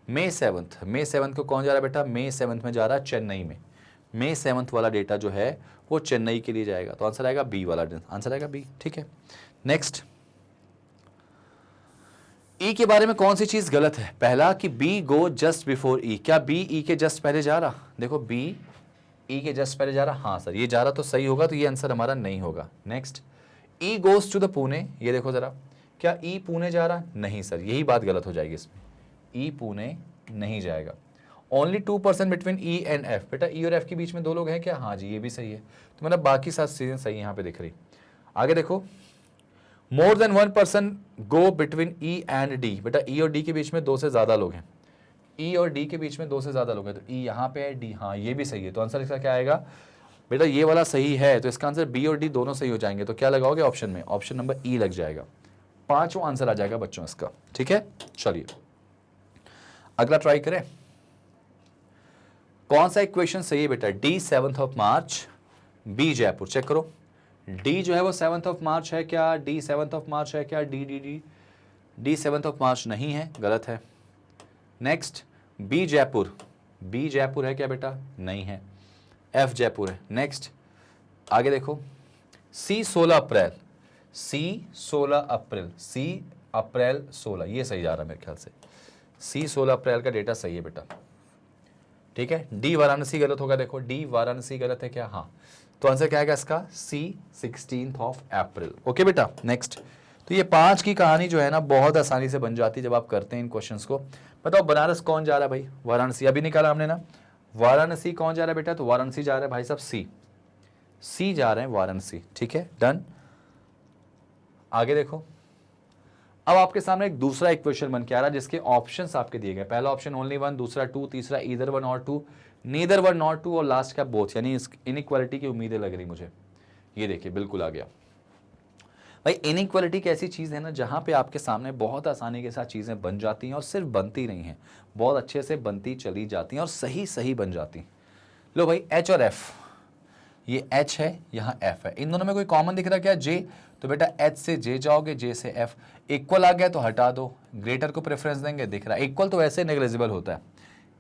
May 7th को कौन जा रहा है बेटा, May 7th में जा रहा है चेन्नई में, May 7th वाला डेटा जो है वो चेन्नई के लिए जाएगा, तो आंसर आएगा बी वाला, आंसर आएगा बी, ठीक है। नेक्स्ट, ई के बारे में कौन सी चीज गलत है, पहला कि बी गो जस्ट बिफोर ई, क्या बी ई के जस्ट पहले जा रहा, देखो बी ई के जस्ट पहले जा रहा, हाँ सर ये जा रहा तो सही होगा, तो ये आंसर हमारा नहीं होगा। Next, E goes to the Pune, ये देखो जरा, क्या ई पुणे जा रहा, नहीं सर यही बात गलत हो जाएगी इसमें, ई पुणे नहीं जाएगा। Only 2% between E and F, बेटा ई और एफ के बीच में 2 लोग हैं क्या, हाँ जी ये भी सही है, तो मतलब बाकी 7 चीजें सही यहाँ पे दिख रही। आगे देखो, more than 1% go between E and D, बेटा ई और डी के बीच में 2 से ज्यादा लोग हैं, ई और डी के बीच में 2 से ज्यादा लोग हैं, तो ई यहाँ पे है, डी हाँ ये भी सही है, तो आंसर इसका क्या आएगा बेटा, ये वाला सही है, तो इसका आंसर बी और डी दोनों सही हो जाएंगे। तो क्या लगाओगे ऑप्शन में, ऑप्शन नंबर ई लग जाएगा, 5वां आंसर आ जाएगा बच्चों इसका, ठीक है। चलिए अगला ट्राई करें, कौन सा इक्वेशन सही है बेटा, D 7th of March, B Jaipur, check करो, डी जो है वो 7th ऑफ मार्च है क्या, डी 7th ऑफ मार्च है क्या, D D D D 7th of March नहीं है, गलत है। Next, B Jaipur, B Jaipur है क्या बेटा, नहीं है, एफ जयपुर है। नेक्स्ट आगे देखो, सी 16 अप्रैल, सी 16 अप्रैल, सी अप्रैल 16, ये सही जा रहा है मेरे ख्याल से, सी 16 अप्रैल का डेटा सही है बेटा, ठीक है। डी वाराणसी गलत होगा, देखो डी वाराणसी गलत है क्या, हाँ, तो आंसर क्या आएगा इसका, सी 16th ऑफ अप्रैल, ओके बेटा। नेक्स्ट, तो ये 5 की कहानी जो है ना बहुत आसानी से बन जाती है जब आप करते हैं इन क्वेश्चंस को। बताओ बनारस कौन जा रहा है भाई, वाराणसी, अभी निकाला हमने ना, वाराणसी कौन जा रहा है बेटा? तो वाराणसी जा रहा है भाई साहब सी जा रहे हैं वाराणसी। ठीक है, डन। आगे देखो, अब आपके सामने एक दूसरा इक्वेशन बन के आ रहा है जिसके ऑप्शंस आपके दिए गए। पहला ऑप्शन ओनली वन, दूसरा टू, तीसरा ईदर वन और two, neither one not two, और लास्ट का बोथ, यानी इनइक्वालिटी की उम्मीदें लग रही मुझे। ये देखिए बिल्कुल आ गया भाई। इनइक्वालिटी एक ऐसी चीज़ है ना जहाँ पे आपके सामने बहुत आसानी के साथ चीज़ें बन जाती हैं, और सिर्फ बनती नहीं हैं, बहुत अच्छे से बनती चली जाती हैं और सही सही बन जाती हैं। लो भाई, एच और एफ, ये एच है, यहाँ एफ है, इन दोनों में कोई कॉमन दिख रहा क्या? जे। तो बेटा एच से जे जाओगे, जे से एफ। इक्वल आ गया तो हटा दो, ग्रेटर को प्रेफरेंस देंगे, दिख रहा है इक्वल तो वैसे नेग्लिजिबल होता है।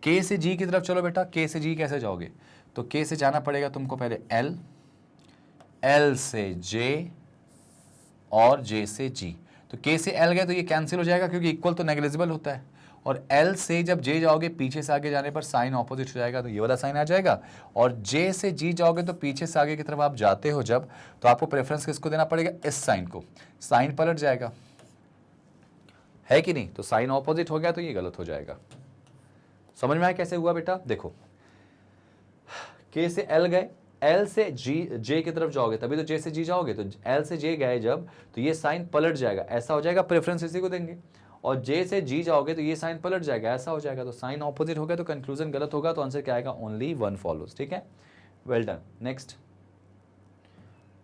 के से जी की तरफ चलो बेटा, के से जी कैसे जाओगे? तो के से जाना पड़ेगा तुमको पहले एल, एल से जे और जे से जी। तो के से एल गए तो ये कैंसिल हो जाएगा क्योंकि इक्वल तो नेग्लिजिबल होता है, और एल से जब जे जाओगे पीछे से आगे जाने पर साइन ऑपोजिट हो जाएगा, तो ये वाला साइन आ जाएगा। और जे से जी जाओगे तो पीछे से आगे की तरफ आप जाते हो जब, तो आपको प्रेफरेंस किसको देना पड़ेगा? इस साइन को, साइन पलट जाएगा, है कि नहीं? तो साइन ऑपोजिट हो गया तो ये गलत हो जाएगा। समझ में आया कैसे हुआ बेटा? देखो, के से एल गए, एल से जी जे की तरफ जाओगे तभी तो जे से जी जाओगे, तो एल से जे गए जब, तो ये साइन पलट जाएगा, ऐसा हो जाएगा, प्रेफरेंस इसी को देंगे। और जे से जी जाओगे तो ये साइन पलट जाएगा, ऐसा हो जाएगा, तो साइन ऑपोजिट हो गया तो कंक्लूजन गलत होगा, तो आंसर क्या आएगा? Only one follows. ठीक है, वेल डन। नेक्स्ट,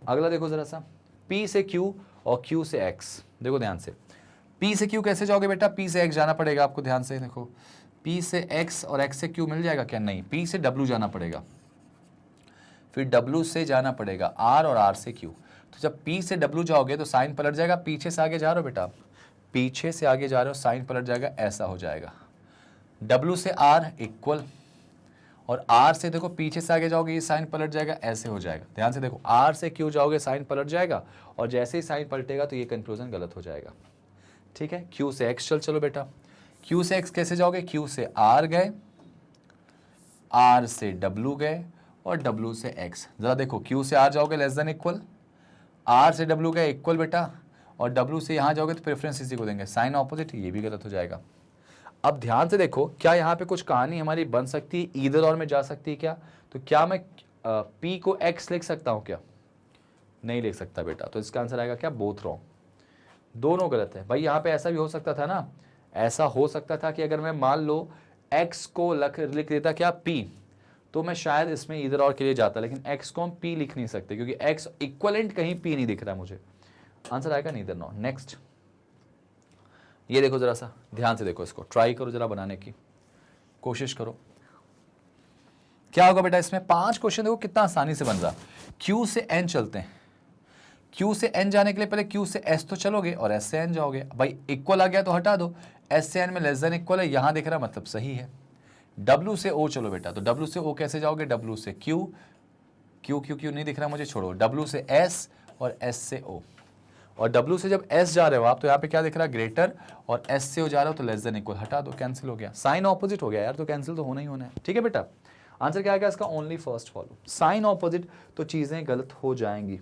अगला देखो जरा सा, P से Q और Q से X। देखो ध्यान से, P से Q कैसे जाओगे बेटा? P से X जाना पड़ेगा आपको, ध्यान से देखो, P से X और X से Q मिल जाएगा क्या? नहीं, P से W जाना पड़ेगा, फिर W से जाना पड़ेगा R और R से Q। तो जब P से W जाओगे तो साइन पलट जाएगा, पीछे से आगे जा रहे हो बेटा, पीछे से आगे जा रहे हो, साइन पलट जाएगा, ऐसा हो जाएगा। W से R इक्वल, और R से देखो पीछे से आगे जाओगे ये साइन पलट जाएगा, ऐसे हो जाएगा। ध्यान से देखो, R से Q जाओगे साइन पलट जाएगा, और जैसे ही साइन पलटेगा तो ये कंक्लूजन गलत हो जाएगा। ठीक है, Q से X चलो बेटा, Q से X कैसे जाओगे? Q से R गए, R से W गए, और W से X। जरा देखो, Q से R जाओगे लेस देन इक्वल, R से W गए इक्वल बेटा, और W से यहाँ जाओगे तो प्रेफरेंस इसी को देंगे, साइन ऑपोजिट, ये भी गलत हो जाएगा। अब ध्यान से देखो, क्या यहाँ पे कुछ कहानी हमारी बन सकती है, ईदर और में जा सकती है क्या? तो क्या मैं P को X लिख सकता हूँ क्या? नहीं लिख सकता बेटा, तो इसका आंसर आएगा क्या? बोथ रॉन्ग, दोनों गलत है भाई। यहाँ पे ऐसा भी हो सकता था ना, ऐसा हो सकता था कि अगर मैं मान लो X को लिख देता क्या? P, तो मैं शायद इसमें ईदर और के लिए जाता, लेकिन X को हम P लिख नहीं सकते क्योंकि X इक्वलेंट कहीं P नहीं दिख रहा मुझे, आंसर आएगा नीदर नॉर। नेक्स्ट, ये देखो जरा सा ध्यान से देखो, इसको ट्राई करो जरा, बनाने की कोशिश करो। क्या होगा बेटा इसमें? 5 क्वेश्चन देखो कितना आसानी से बन रहा। Q से N चलते हैं, Q से N जाने के लिए पहले Q से S तो चलोगे और S से N जाओगे। भाई इक्वल आ गया तो हटा दो, S से N में लेस देन इक्वल है, यहां दिख रहा मतलब सही है। W से O चलो बेटा, तो W से O कैसे जाओगे? W से Q, Q नहीं दिख रहा मुझे, छोड़ो। W से S और S से O, और W से जब S जा रहे हो आप तो यहाँ पे क्या दिख रहा है? ग्रेटर, और S से O जा रहे हो तो लेस देन इक्वल, हटा दो, कैंसिल हो गया, साइन ऑपोजिट हो गया यार, तो कैंसिल तो होना ही होना है। ठीक है बेटा, आंसर क्या आएगा इसका? Only first follow, sign opposite तो चीजें गलत हो जाएंगी।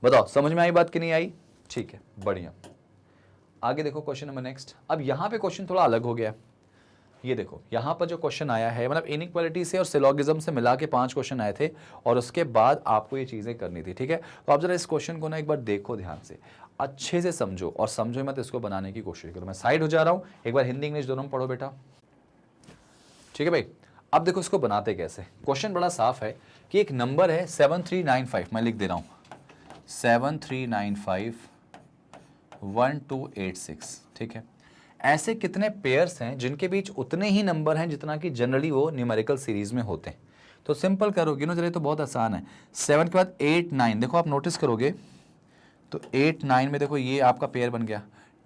बताओ समझ में आई बात कि नहीं आई? ठीक है, बढ़िया। आगे देखो क्वेश्चन नंबर नेक्स्ट। अब यहाँ पे क्वेश्चन थोड़ा अलग हो गया। ये देखो यहाँ पर जो क्वेश्चन आया है, मतलब इनइक्वालिटी से और सिलोगिज्म से मिला के 5 क्वेश्चन आए थे, और उसके बाद आपको ये चीज़ें करनी थी। ठीक है, तो आप जरा इस क्वेश्चन को ना एक बार देखो ध्यान से, अच्छे से समझो, और समझो मत इसको बनाने की कोशिश करो। मैं साइड हो जा रहा हूँ, एक बार हिंदी इंग्लिश दोनों में पढ़ो बेटा। ठीक है भाई, अब देखो इसको बनाते कैसे। क्वेश्चन बड़ा साफ है कि एक नंबर है 7395, मैं लिख दे रहा हूँ 73951286। ठीक है, ऐसे कितने पेयर्स हैं जिनके बीच उतने ही नंबर हैं जितना कि जनरली वो न्यूमेरिकल सीरीज में होते हैं? तो सिंपल करोगे ना, चलिए तो बहुत आसान है। 7 के बाद 8 9, देखो आप नोटिस करोगे तो 8 9 में देखो ये आपका पेयर बन गया।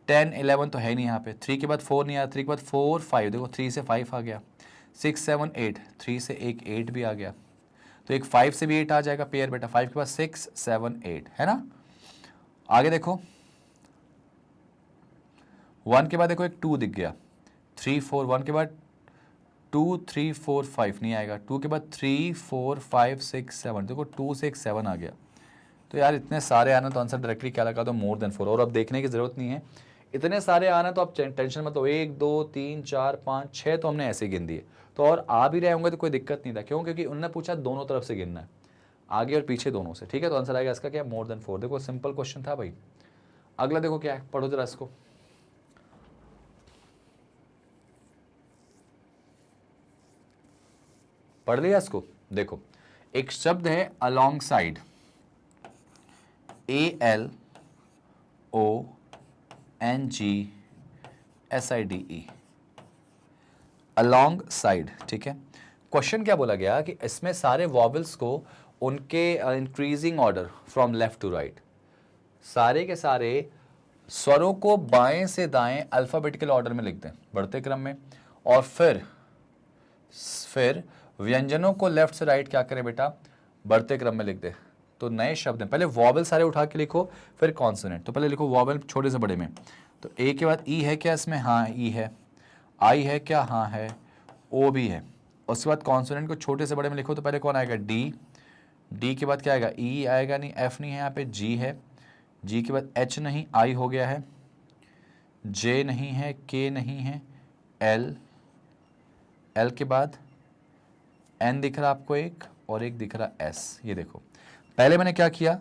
10 11 तो है नहीं यहाँ पे, 3 के बाद 4 नहीं आया, 3 के बाद 4 5, देखो 3 से 5 आ गया। 6 7 8, 3 से एक 8 भी आ गया, तो एक 5 से भी 8 आ जाएगा पेयर बेटा। 5 के बाद 6 7 8 है ना। आगे देखो 1 के बाद देखो एक 2 दिख गया, 3 4, 1 के बाद 2 3 4 5 नहीं आएगा, 2 के बाद 3 4 5 6 7, देखो 2 6 7 आ गया। तो यार इतने सारे आना तो आंसर डायरेक्टली क्या लगा दो? More than 4। और अब देखने की जरूरत नहीं है, इतने सारे आना तो आप टेंशन मत लो, 1 2 3 4 5 6 तो हमने ऐसे गिन दिए, तो और आ भी रहे होंगे तो कोई दिक्कत नहीं था। क्यों? क्योंकि उन्होंने पूछा दोनों तरफ से गिनना है, आगे और पीछे दोनों से। ठीक है, तो आंसर आएगा इसका क्या? More than 4। देखो सिंपल क्वेश्चन था भाई। अगला देखो क्या है, पढ़ो जरा इसको। पढ़ लिया इसको? देखो एक शब्द है along side, ALONGSIDE, along side. ठीक है, क्वेश्चन क्या बोला गया कि इसमें सारे वॉवल्स को उनके increasing order from left to right, सारे के सारे स्वरों को बाएं से दाएं अल्फाबेटिकल ऑर्डर में लिख दें, बढ़ते क्रम में, और फिर व्यंजनों को लेफ्ट से राइट क्या करें बेटा? बढ़ते क्रम में लिख दे। तो नए शब्द हैं, पहले वॉवल सारे उठा के लिखो, फिर कॉन्सोनेंट। तो पहले लिखो वॉवल छोटे से बड़े में, तो ए के बाद ई है क्या इसमें? हाँ ई है। आई है क्या? हाँ है। ओ भी है। उसके बाद कॉन्सोनेंट को छोटे से बड़े में लिखो, तो पहले कौन आएगा? डी। डी के बाद क्या आएगा? ई आएगा नहीं, एफ नहीं है यहाँ पे, जी है। जी के बाद एच नहीं, आई हो गया है। जे नहीं है, के नहीं है, एल। एल के बाद एन दिख रहा आपको एक, और एक दिख रहा एस। ये देखो पहले मैंने क्या किया,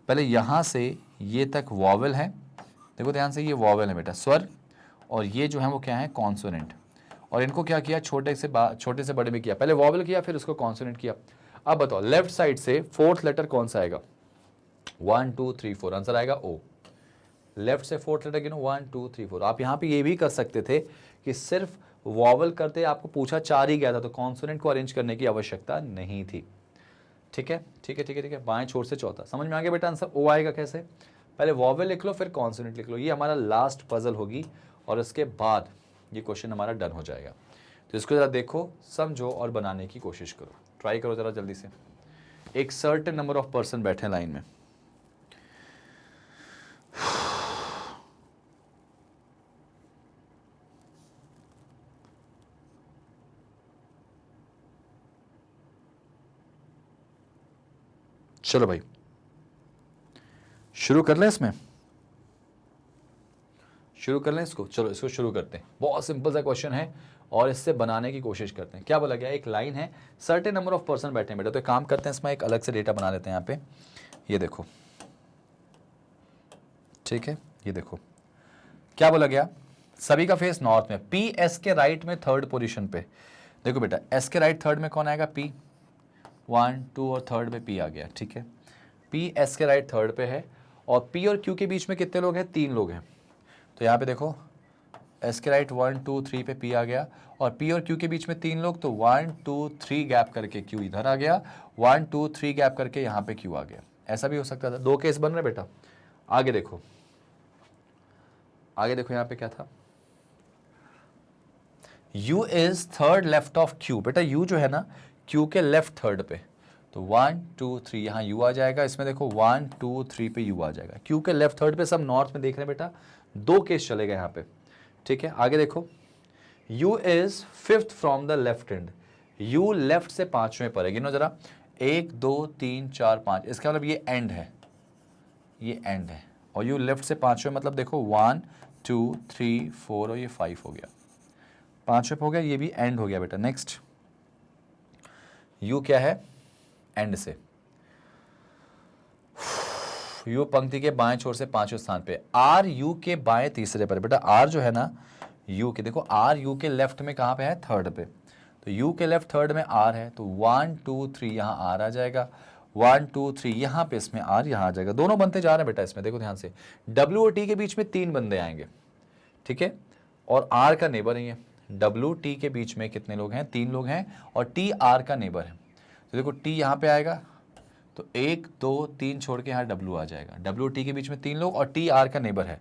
पहले यहाँ से ये तक वॉवल है, देखो ध्यान से, ये वॉवल है बेटा, स्वर, और ये जो है वो क्या है? कॉन्सोनेंट। और इनको क्या किया? छोटे से बड़े में किया, पहले वॉवल किया फिर उसको कॉन्सोनेंट किया। अब बताओ लेफ्ट साइड से फोर्थ लेटर कौन सा आएगा? 1 2 3 4, आंसर आएगा ओ। लेफ्ट से फोर्थ लेटर गिनो, 1 2 3 4। आप यहाँ पे ये भी कर सकते थे कि सिर्फ वॉवल करते आपको पूछा 4 ही गया था, तो कॉन्सोनेंट को अरेंज करने की आवश्यकता नहीं थी। ठीक है ठीक है ठीक है ठीक है, बाएं छोर से चौथा। समझ में आ गया बेटा? आंसर ओ आएगा कैसे? पहले वॉवल लिख लो फिर कॉन्सोनेंट लिख लो। ये हमारा लास्ट पजल होगी, और इसके बाद ये क्वेश्चन हमारा डन हो जाएगा। तो इसको जरा देखो, समझो और बनाने की कोशिश करो, ट्राई करो जरा जल्दी से। एक सर्टेन नंबर ऑफ पर्सन बैठे हैं लाइन में। चलो भाई शुरू कर लें, इसमें शुरू कर लें इसको। चलो इसको शुरू करते हैं, बहुत सिंपल सा क्वेश्चन है और इससे बनाने की कोशिश करते हैं। क्या बोला गया? एक लाइन है, सर्टेन नंबर ऑफ पर्सन बैठे हैं बेटा, तो एक काम करते हैं, इसमें एक अलग से डेटा बना लेते हैं यहाँ पे। ये देखो, ठीक है, ये देखो क्या बोला गया, सभी का फेस नॉर्थ में, पी एस के राइट में थर्ड पोजीशन पे। देखो बेटा एस के राइट थर्ड में कौन आएगा? पी। 1 2 और थर्ड पे पी आ गया। ठीक है, पी एस के राइट थर्ड पे है, और पी और क्यू के बीच में कितने लोग हैं? 3 लोग हैं। तो यहाँ पे देखो एस के राइट 1 2 3 पे पी आ गया, और पी और क्यू के बीच में 3 लोग, तो 1 2 3 गैप करके क्यू इधर आ गया, 1 2 3 गैप करके यहाँ पे क्यू आ गया। ऐसा भी हो सकता था। 2 केस बन रहे बेटा। आगे देखो, आगे देखो यहाँ पे क्या था, U is third left of Q। बेटा U जो है ना Q के लेफ्ट थर्ड पे, तो 1 2 3 यहाँ U आ जाएगा। इसमें देखो 1 2 3 पे U आ जाएगा। Q के लेफ्ट थर्ड पे, सब नॉर्थ में देख रहे हैं बेटा। 2 केस चले गए यहाँ पे। ठीक है, आगे देखो, U is fifth from the left and. U left से 5वें पर है, गिनो जरा, 1 2 3 4 5, इसका मतलब ये एंड है, ये एंड है। और U लेफ्ट से 5वें, मतलब देखो 1 2 3 4 और ये 5 हो गया, 5वें हो गया, ये भी एंड हो गया बेटा। नेक्स्ट, U क्या है? एंड से। U पंक्ति के बाएं छोर से 5वें स्थान पे, R U के बाएं तीसरे पर। बेटा R जो है ना U के, देखो R U के लेफ्ट में कहाँ पे है? थर्ड पे। तो U के लेफ्ट थर्ड में R है, तो 1 2 3 यहाँ R आ जाएगा, 1 2 3 यहाँ पे इसमें R यहाँ आ जाएगा। दोनों बनते जा रहे हैं बेटा इसमें, देखो ध्यान से। W और T के बीच में 3 बंदे आएंगे, ठीक है, और R का नेबर है ये। W T के बीच में कितने लोग हैं? 3 लोग हैं, और T R का नेबर है। तो देखो T यहाँ पे आएगा, तो 1 2 3 छोड़ के यहाँ W आ जाएगा। W T के बीच में 3 लोग, और T R का नेबर है,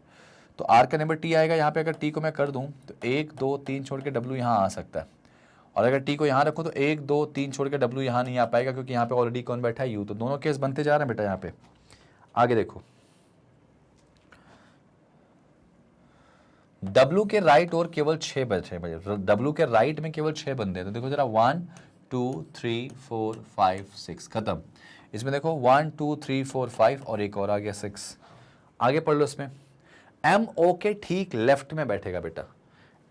तो R का नेबर T आएगा। यहाँ पे अगर T को मैं कर दूँ तो 1 2 3 छोड़ के W यहाँ आ सकता है, और अगर T को यहाँ रखूँ तो 1 2 3 छोड़ के W यहाँ नहीं आ पाएगा, क्योंकि यहाँ पे ऑलरेडी कौन बैठा है? U। तो दोनों केस बनते जा रहे हैं बेटा यहाँ पे। आगे देखो, W के राइट और केवल 6 बचे हैं। W के राइट में केवल 6 बंदे हैं, तो देखो जरा 1 2 3 4 5 6, खत्म। इसमें देखो 1 2 3 4 5 और एक और आ गया 6। आगे पढ़ लो इसमें, एम ओ के ठीक लेफ्ट में बैठेगा बेटा,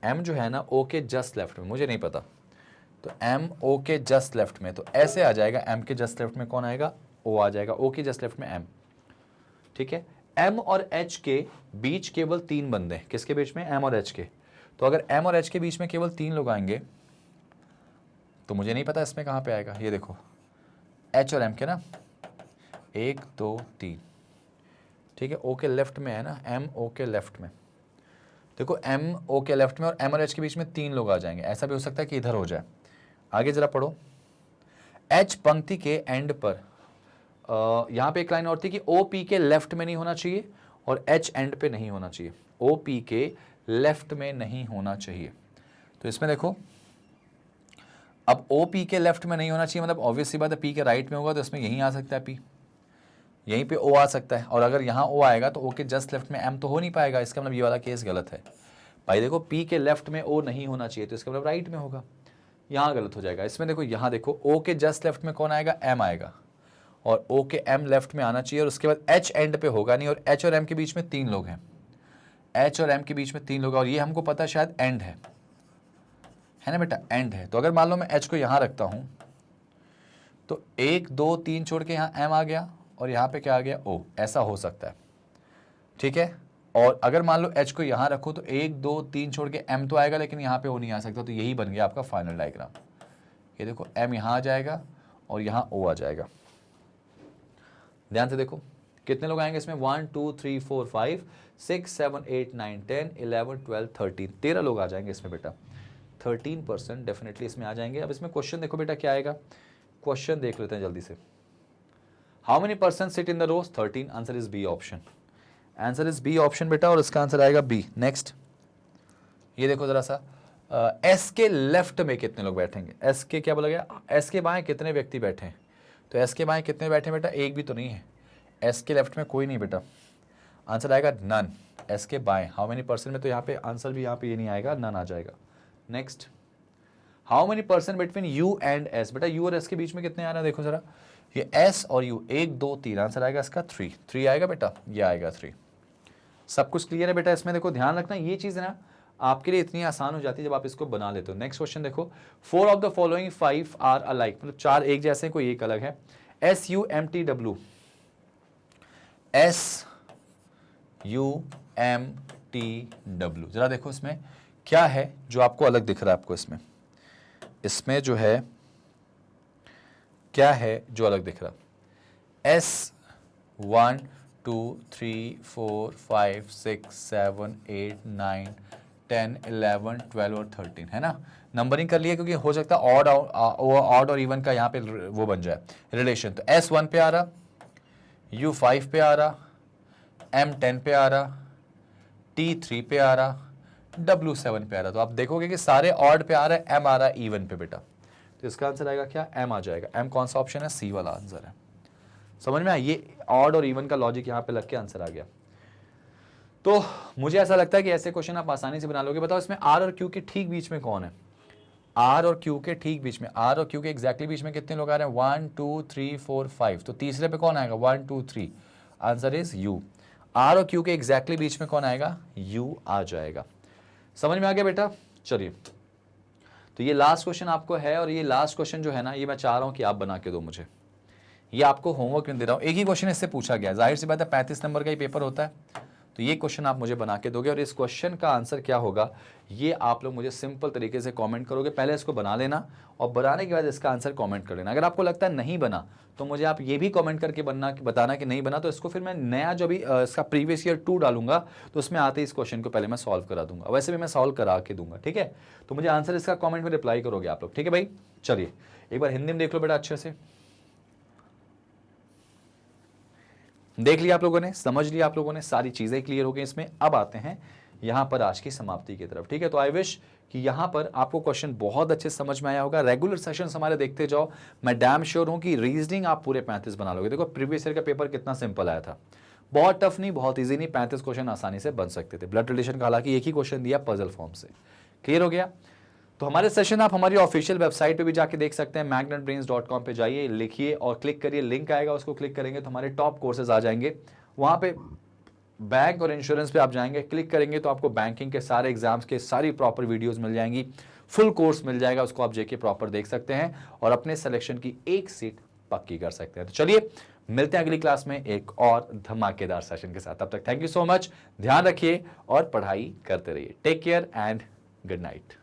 एम जो है ना ओ के जस्ट लेफ्ट में, मुझे नहीं पता, तो एम ओ के जस्ट लेफ्ट में, तो ऐसे आ जाएगा, एम के जस्ट लेफ्ट में कौन आएगा, ओ आ जाएगा, ओ के जस्ट लेफ्ट में एम, ठीक है। एम और एच के बीच केवल 3 बंदे हैं, किसके बीच में, एम और एच के, तो अगर एम और एच के बीच में केवल 3 लोग आएंगे तो मुझे नहीं पता इसमें कहां पे आएगा, ये देखो एच और एम के ना 1 2 3, ठीक है, ओ के लेफ्ट में है ना, एम ओ के लेफ्ट में, देखो एम ओ के लेफ्ट में और एम और एच के बीच में 3 लोग आ जाएंगे, ऐसा भी हो सकता है कि इधर हो जाए। आगे जरा पढ़ो, एच पंक्ति के एंड पर, यहां पे एक लाइन और थी कि ओ पी के लेफ्ट में नहीं होना चाहिए और एच एंड पे नहीं होना चाहिए, ओ पी के लेफ्ट में नहीं होना चाहिए, तो इसमें देखो अब ओ पी के लेफ्ट में नहीं होना चाहिए मतलब ऑब्वियसली बात है पी के राइट में होगा, तो इसमें यहीं आ सकता है पी, यहीं पे ओ आ सकता है, और अगर यहाँ ओ आएगा तो ओ के जस्ट लेफ्ट में एम तो हो नहीं पाएगा, इसका मतलब ये वाला केस गलत है भाई। देखो पी के लेफ्ट में ओ नहीं होना चाहिए तो इसका मतलब राइट में होगा, यहाँ गलत हो जाएगा। इसमें देखो यहाँ देखो ओ के जस्ट लेफ्ट में कौन आएगा, एम आएगा, और ओ के एम लेफ्ट में आना चाहिए, और उसके बाद एच एंड पे होगा नहीं, और एच और एम के बीच में 3 लोग हैं, एच और एम के बीच में 3 लोग, और ये हमको पता शायद एंड है ना बेटा, एंड है। तो अगर मान लो मैं एच को यहाँ रखता हूँ तो 1 2 3 छोड़ के यहाँ एम आ गया और यहाँ पे क्या आ गया, ओ, ऐसा हो सकता है, ठीक है। और अगर मान लो एच को यहाँ रखो तो 1 2 3 छोड़ के एम तो आएगा लेकिन यहाँ पे ओ नहीं आ सकता, तो यही बन गया आपका फाइनल डायग्राम। ये देखो एम यहाँ आ जाएगा और यहाँ ओ आ जाएगा, ध्यान से देखो कितने लोग आएंगे इसमें, 1 2 3 4 5 6 7 8 9 10 11 12 13, 13 लोग आ जाएंगे इसमें बेटा, 13% डेफिनेटली इसमें आ जाएंगे। अब इसमें क्वेश्चन देखो बेटा क्या आएगा, क्वेश्चन देख लेते हैं जल्दी से। How many person sit in the rows, 13, answer is B option, answer is B option बेटा, और इसका आंसर आएगा बी। नेक्स्ट ये देखो जरा सा, एस के लेफ्ट में कितने लोग बैठेंगे, एस के क्या बोला गया, एस के बाएं कितने व्यक्ति बैठे हैं, तो एस के बाएं कितने बैठे बेटा, एक भी तो नहीं है, एस के लेफ्ट में कोई नहीं बेटा, आंसर आएगा नन। एस के बाएं हाउ मेनी पर्सन में, तो यहाँ पे आंसर भी यहाँ पे ये नहीं आएगा, नन आ जाएगा। Next, how many person between you and S, बेटा यू और एस के बीच में कितने आ रहे हैं, देखो जरा, ये एस और यू 1 2 3, आंसर आएगा इसका 3 आएगा बेटा, ये आएगा 3। सब कुछ क्लियर है बेटा इसमें, देखो ध्यान रखना ये चीज़ ना आपके लिए इतनी आसान हो जाती है जब आप इसको बना लेते हो। नेक्स्ट क्वेश्चन देखो, 4 of the following 5 are alike, मतलब 4 एक जैसे हैं, कोई एक अलग है। S U M T W, S U M T W, जरा देखो इसमें क्या है जो आपको अलग दिख रहा है, आपको इसमें जो है क्या है जो अलग दिख रहा, एस 1 2 3 4 5 6 7 8 9 10 11 12 और 13 है ना, नंबरिंग कर लिया क्योंकि हो सकता है ऑड और इवन का यहाँ पे वो बन जाए रिलेशन। तो एस 1 पे आ रहा, यू 5 पे आ रहा, एम 10 पे आ रहा, टी 3 पे आ रहा, डब्ल्यू 7 पे आ रहा। तो आप देखोगे कि सारे ऑड पे आ रहा है, एम आ रहा है इवन पे बेटा, तो इसका आंसर आएगा क्या, एम आ जाएगा। एम कौन सा ऑप्शन है, सी वाला आंसर है। समझ में आया, ये ऑड और इवन का लॉजिक यहाँ पे लग के आंसर आ गया। तो मुझे ऐसा लगता है कि ऐसे क्वेश्चन आप आसानी से बना लोगे। बताओ इसमें आर और क्यू के ठीक बीच में कौन है, आर और क्यू के ठीक बीच में, आर और क्यू के एग्जैक्टली बीच में कितने लोग आ रहे हैं, 1 2 3 4 5, तो तीसरे पे कौन आएगा, 1 2 3, आंसर इज यू। आर और क्यू के एग्जैक्टली बीच में कौन आएगा, यू आ जाएगा। समझ में आ गया बेटा। चलिए तो ये लास्ट क्वेश्चन आपको है, और ये लास्ट क्वेश्चन जो है ना, ये मैं चाह रहा हूं कि आप बना के दो मुझे, ये आपको होमवर्क नहीं दे रहा हूं, एक ही क्वेश्चन इससे पूछा गया, जाहिर सी बात है 35 नंबर का ही पेपर होता है, तो ये क्वेश्चन आप मुझे बना के दोगे, और इस क्वेश्चन का आंसर क्या होगा ये आप लोग मुझे सिंपल तरीके से कमेंट करोगे। पहले इसको बना लेना और बनाने के बाद इसका आंसर कमेंट कर लेना। अगर आपको लगता है नहीं बना तो मुझे आप ये भी कमेंट करके बताना कि नहीं बना, तो इसको फिर मैं नया जो भी इसका प्रीवियस ईयर 2 डालूंगा तो उसमें आते ही इस क्वेश्चन को पहले मैं सॉल्व करा दूंगा, वैसे भी मैं सॉल्व करा के दूंगा, ठीक है। तो मुझे आंसर इसका कॉमेंट में रिप्लाई करोगे आप लोग, ठीक है भाई। चलिए एक बार हिंदी में देख लो बेटा, अच्छे से देख लिया आप लोगों ने, समझ लिया आप लोगों ने, सारी चीजें क्लियर हो गई इसमें। अब आते हैं यहां पर आज की समाप्ति की तरफ, ठीक है। तो आई विश कि यहां पर आपको क्वेश्चन बहुत अच्छे समझ में आया होगा। रेगुलर सेशंस हमारे देखते जाओ, मैं डैम श्योर हूं कि रीजनिंग आप पूरे 35 बना लोगे। देखो प्रीवियस ईयर का पेपर कितना सिंपल आया था, बहुत टफ नहीं, बहुत ईजी नहीं, 35 क्वेश्चन आसानी से बन सकते थे। ब्लड रिलेशन का हालांकि एक ही क्वेश्चन दिया पजल फॉर्म से, क्लियर हो गया। तो हमारे सेशन आप हमारी ऑफिशियल वेबसाइट पे भी जाके देख सकते हैं, magnetbrains.com पे जाइए, लिखिए और क्लिक करिए, लिंक आएगा, उसको क्लिक करेंगे तो हमारे टॉप कोर्सेज आ जाएंगे। वहां पे बैंक और इंश्योरेंस पे आप जाएंगे, क्लिक करेंगे तो आपको बैंकिंग के सारे एग्जाम्स के सारी प्रॉपर वीडियोस मिल जाएंगी, फुल कोर्स मिल जाएगा, उसको आप जेके प्रॉपर देख सकते हैं और अपने सिलेक्शन की एक सीट पक्की कर सकते हैं। तो चलिए मिलते हैं अगली क्लास में एक और धमाकेदार सेशन के साथ। तब तक थैंक यू सो मच, ध्यान रखिए और पढ़ाई करते रहिए। Take care and good night.